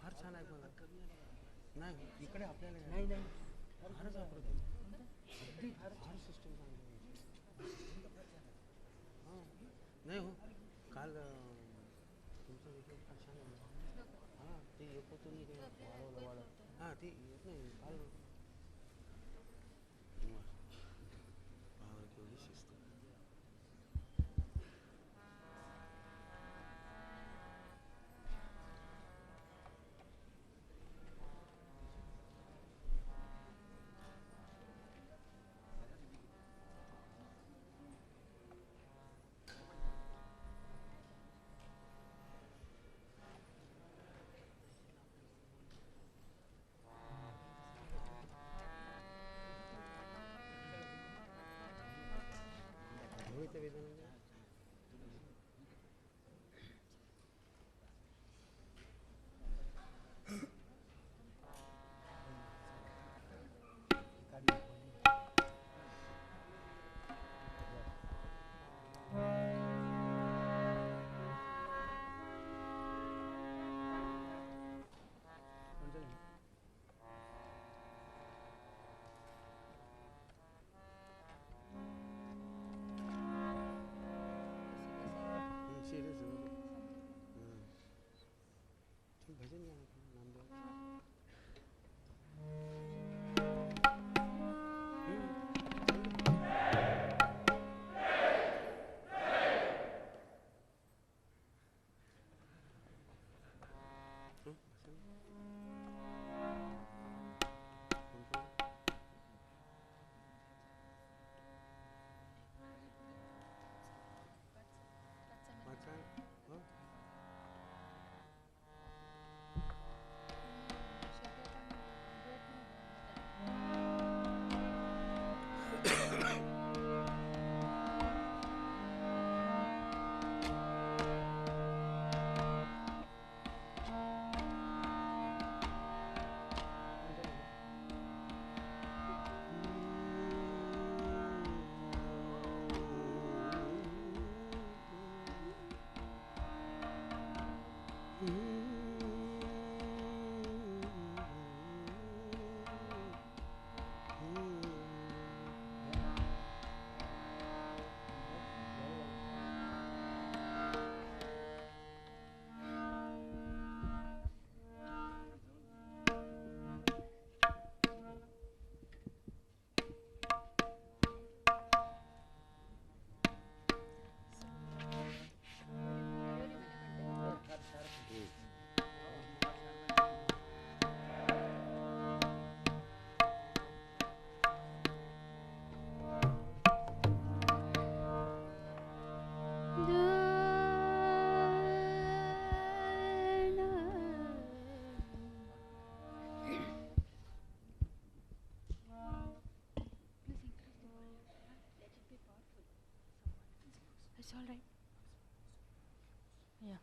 फार छान आहे. मला नाही इकडे आपल्याला नाही नाही फारच अप्रतिम, अगदी फार फार सिस्टम चांगली आहे. हां नाही हो, काल तुमचं विषय फार छान आहे. हां ते एक होतं नाही, ते वाढवलं हां ते येत नाही काल. पावर केवढी शिस्त. भजन गाणं Namdev.
It's all right. Yeah.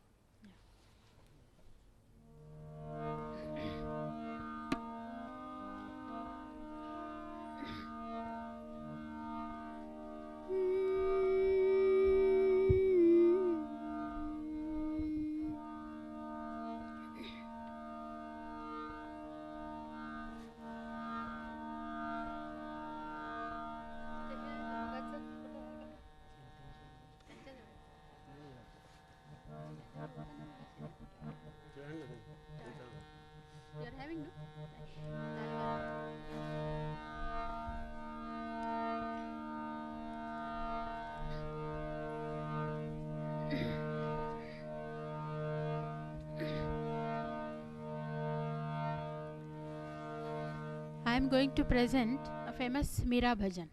You're having, no? I am going to present a famous Meera bhajan.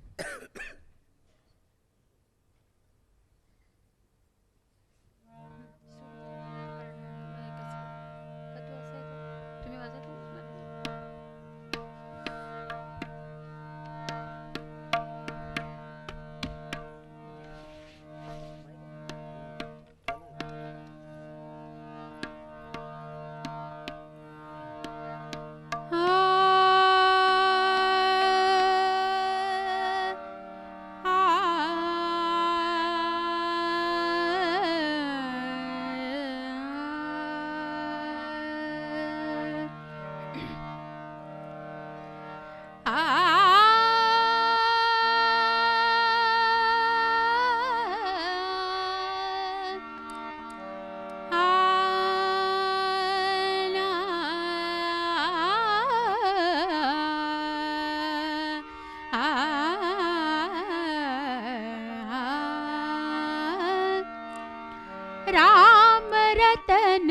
Ram Ratan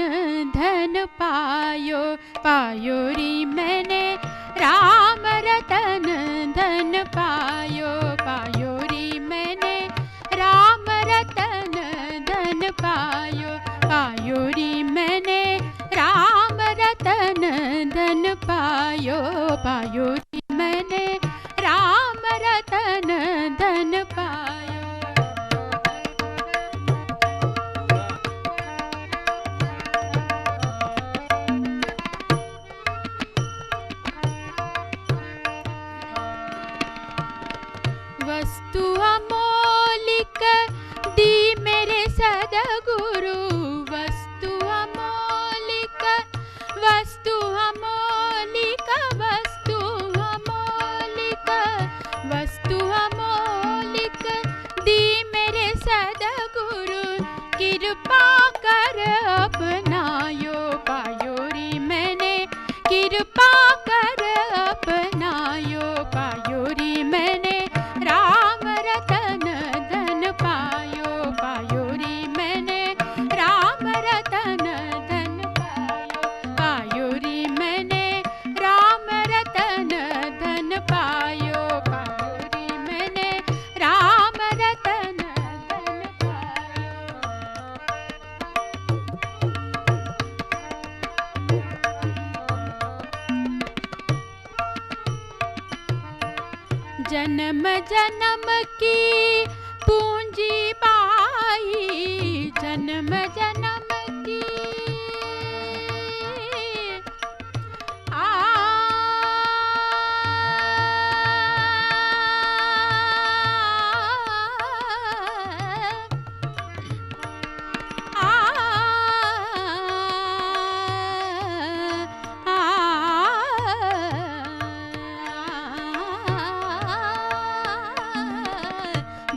Dhan पायो, पायो री मैंने राम रतन धन पायो, पायो री मैंने राम रतन धन पायो, पायो री मैंने राम रतन धन पायो, पायो री मैंने राम रतन धन पायो। वस्तु अमोलिक दी मेरे सदगुरु, वस्तु अमोलिक, वस्तु अमोलिक, वस्तु अमोलिक, वस्तु अमोलिक दी मेरे सदगुरु, कृपा कर अपनायो, पायो री मैंने कृपा कर अपनायो, पायो री मैंने राम रतन धन पायो, पायो री मैंने राम रतन धन पायो, पायो री मैंने राम रतन धन पायो, पायो री मैंने राम रतन धन पायो। जन्म जन्म की पूंजी पाई, जन्म जन्म की आ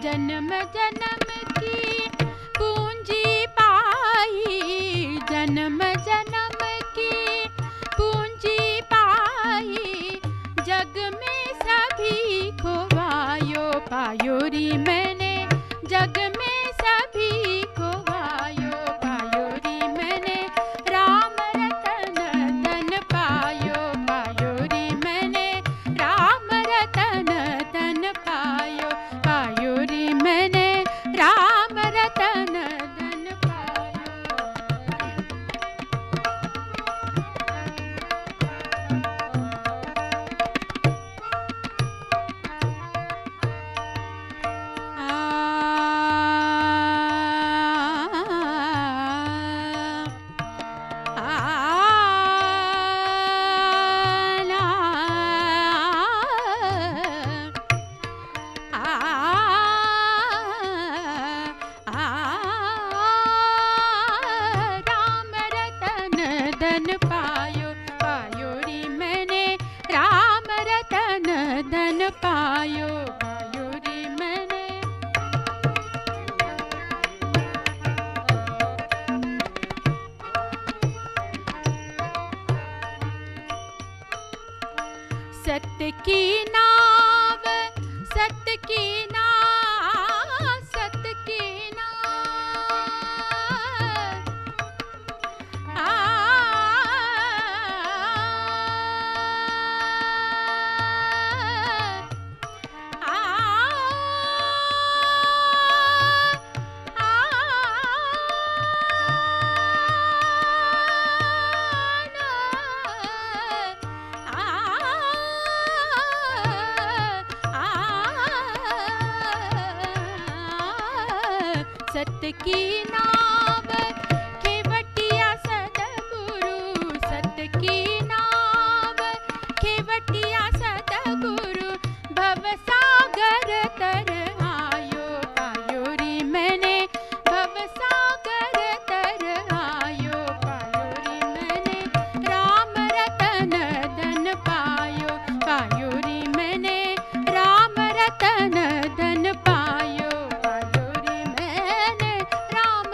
जन्म जन्म की पूंजी पाई, जन्म जन्म की पूंजी पाई, जग में सभी खोवायो, पायो री मैंने जग में सभी खोवायो, पायो री मैंने राम रतन धन पायो, पायो री मैंने राम रतन धन पायो, पायो री मैंने राम रतन धन पायो। राम रतन धन पायो, पायो री मैंने राम रतन धन पायो, पायो री मैंने सत्य की नाव, सत्य की नाव, सत्य की नाव सत्य की नाव खेवटिया सदगुरु, सत्य की नाव खेवटिया सदगुरु, भवसागर तर आयो, पायो री मैंने भवसागर तर आयो, पायो री मैंने राम रतन धन पायो, पायो री मैंने राम रतन धन पायो, पायो री मैंने Ram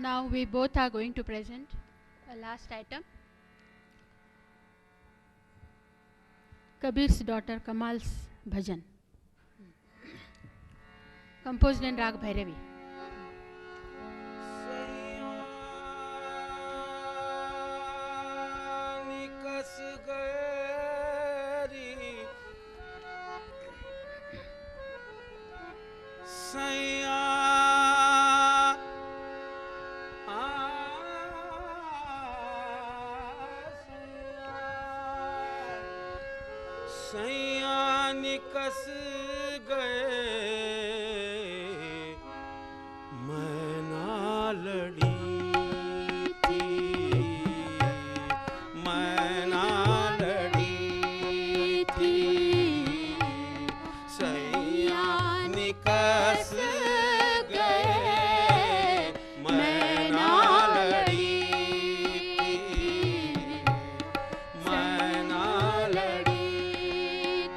Now we both are going to present a last item. Kabir's daughter Kamal's bhajan, composed in Rag Bhairavi.
निकस गरी सैया सैया निकस गए मैं ना लड़ी थी मैं ना लड़ी थी सैया निकस गए मैं ना लड़ी थी मैं ना लड़ी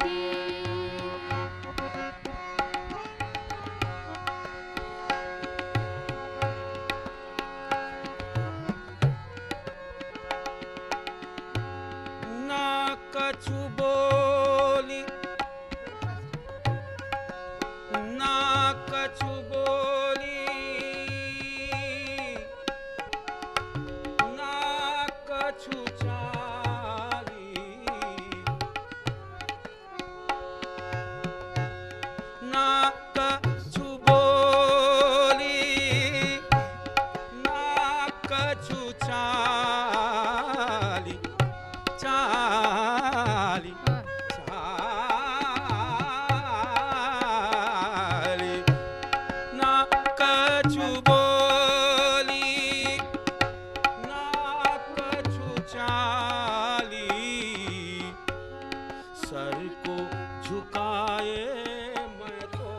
थी ना कछु बोली ना कछु बोली ना कछु चाली ना कछु बोली ना कछु चाली चाली चाली ना कछु बोली ना कछु चाली सर को झुकाए मैं तो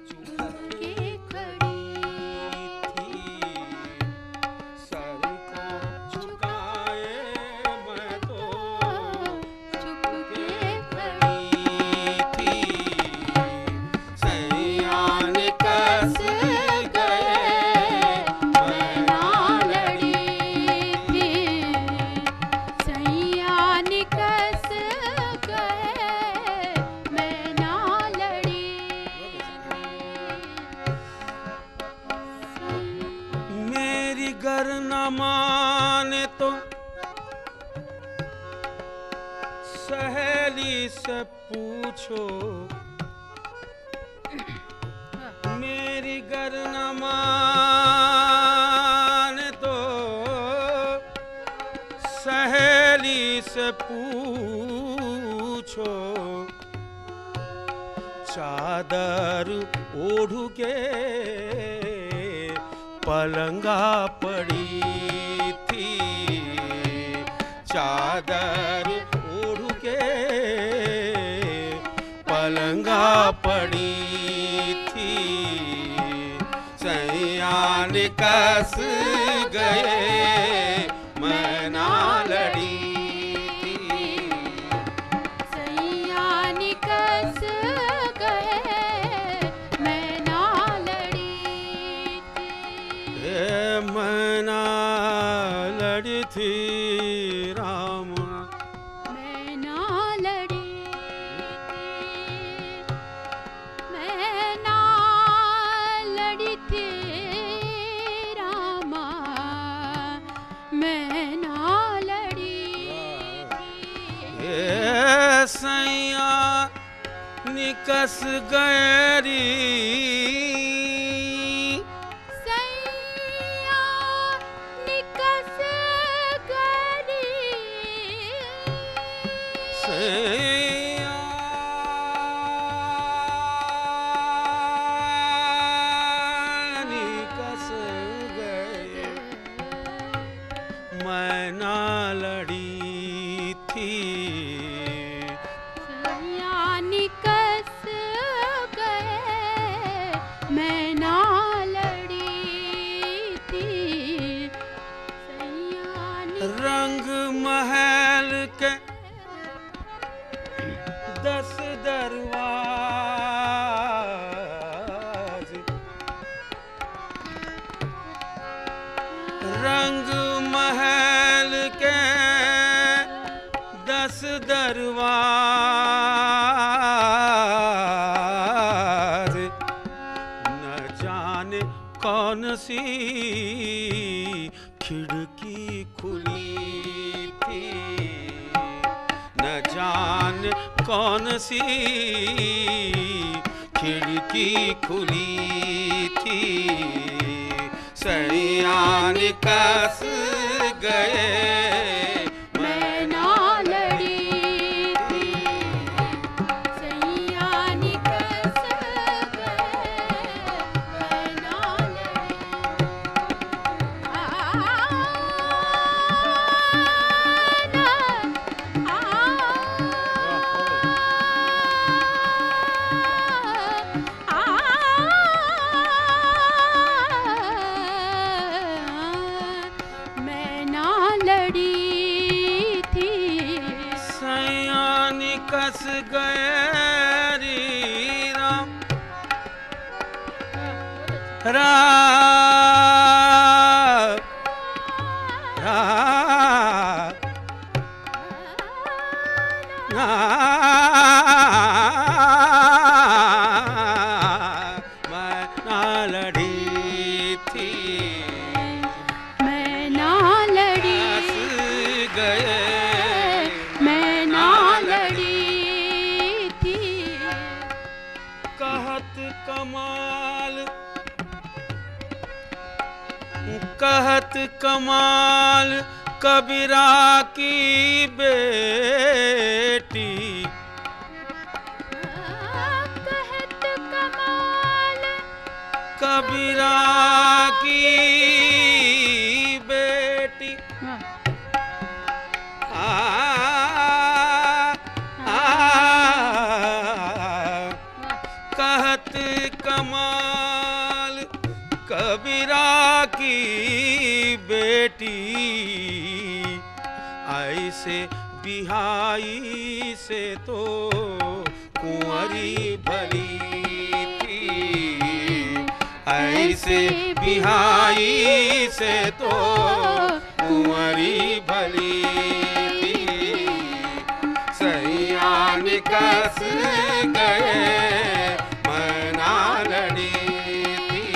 चुप के खड़ी थी सर को झुकाए मैं तो
चुप
के खड़ी थी सैया निकस गए मैं ना
लड़ी थी सैया निकस गए मैं ना लड़ी
मेरी गर न माने तो सहेली से पूछो मेरी गर न माने तो सहेली से पूछो चादर ओढ़ के पलंगा पड़ी थी चादर ओढ़ के पलंगा पड़ी थी सैया निकस गए मैं ना लड़ी थी
सैया निकस गए मैं ना लड़ी थी
मैं ना लड़ी थी राम
मैं ना लड़ी थी मैं ना लड़ी थी रामा मैं ना लड़ी थी
सैया निकस गरी
सैया निकस गरी
सैया निकस गए मैं ना लड़ी थी
सैया निकस गए मैं ना लड़ी थी सैया
रंग महल के 10 दरवाजे दरवाजे, न जाने कौन सी खिड़की खुली थी, न जाने कौन सी खिड़की खुली थी, सैया निकस गए
मैं ना लड़ी थी, सैया निकस गए मैं ना लड़ी। मैं ना लड़ी थी,
सैया निकस गए रे राम मैं ना लड़ी थी,
मैं ना लड़ी
हंस गए
मैं ना लड़ी थी।
कहत कमाल, कहत कमाल कबीरा की बेटी,
कहत कमाल
कबीरा की बेटी, आ, आ, कहत कमाल कबीरा की बेटी, ऐसे बिहाई से तो कुंवरी भरी थी, ऐसे बिहाई से तो कुंवरी भली थी, सैया निकस गए मैं ना लड़ी थी,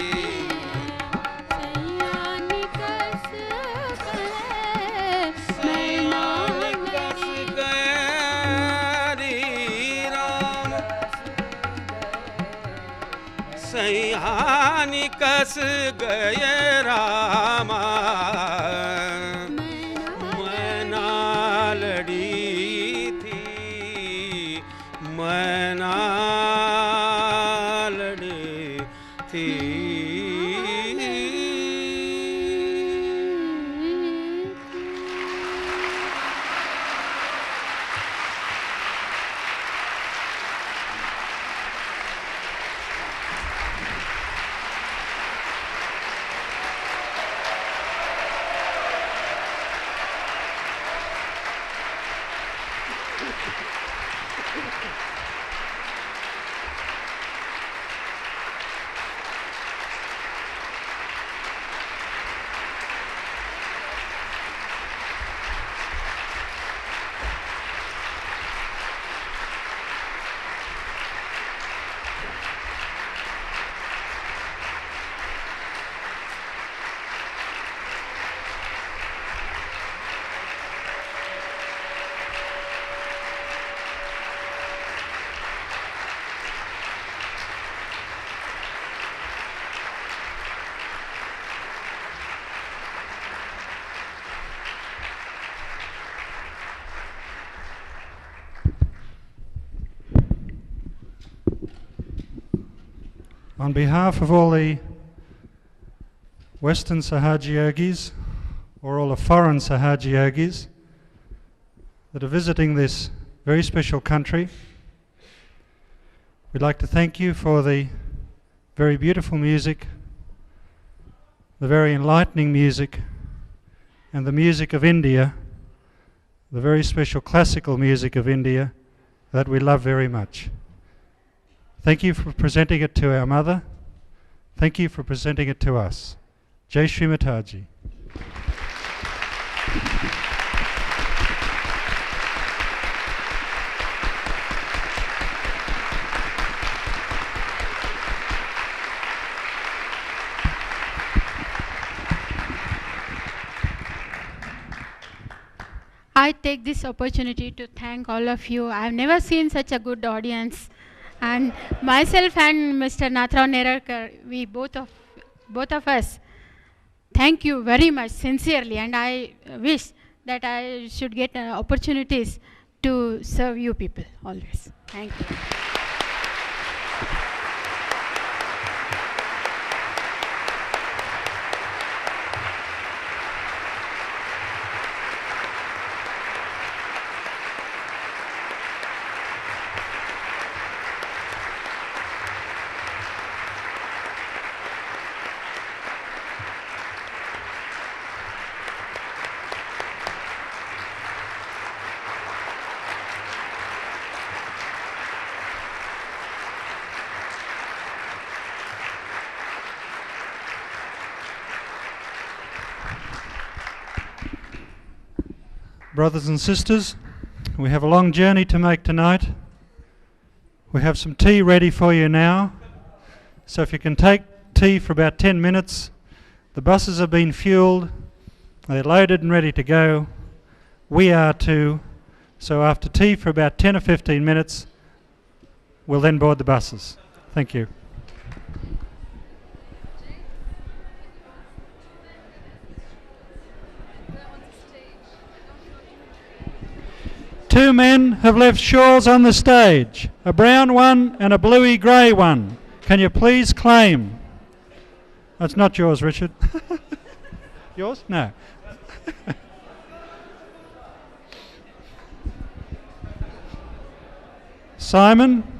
सैया निकस गए मैं ना
निकस गए रे राम, सैया निकस गए रामा, मैं ना लड़ी थी, मैं ना लड़ी थी।
On behalf of all the Western Sahaja Yogis, or all the foreign Sahaja Yogis that are visiting this very special country, we'd like to thank you for the very beautiful music, the very enlightening music, and the music of India, the very special classical music of India that we love very much. Thank you for presenting it to our mother. Thank you for presenting it to us. Jai Shri Mataji.
I take this opportunity to thank all of you. I've never seen such a good audience. And myself and Mr. Nathrao Nerarkar, we both of us, thank you very much sincerely, and I wish that I should get opportunities to serve you people always. Thank you.
Brothers and sisters, we have a long journey to make tonight. We have some tea ready for you now. So if you can take tea for about 10 minutes. The buses have been fueled. They're loaded and ready to go. We are too. So after tea for about 10 or 15 minutes, we'll then board the buses. Thank you. Two men have left shawls on the stage, a brown one and a bluey grey one. Can you please claim? That's not yours, Richard. Yours? No. Simon?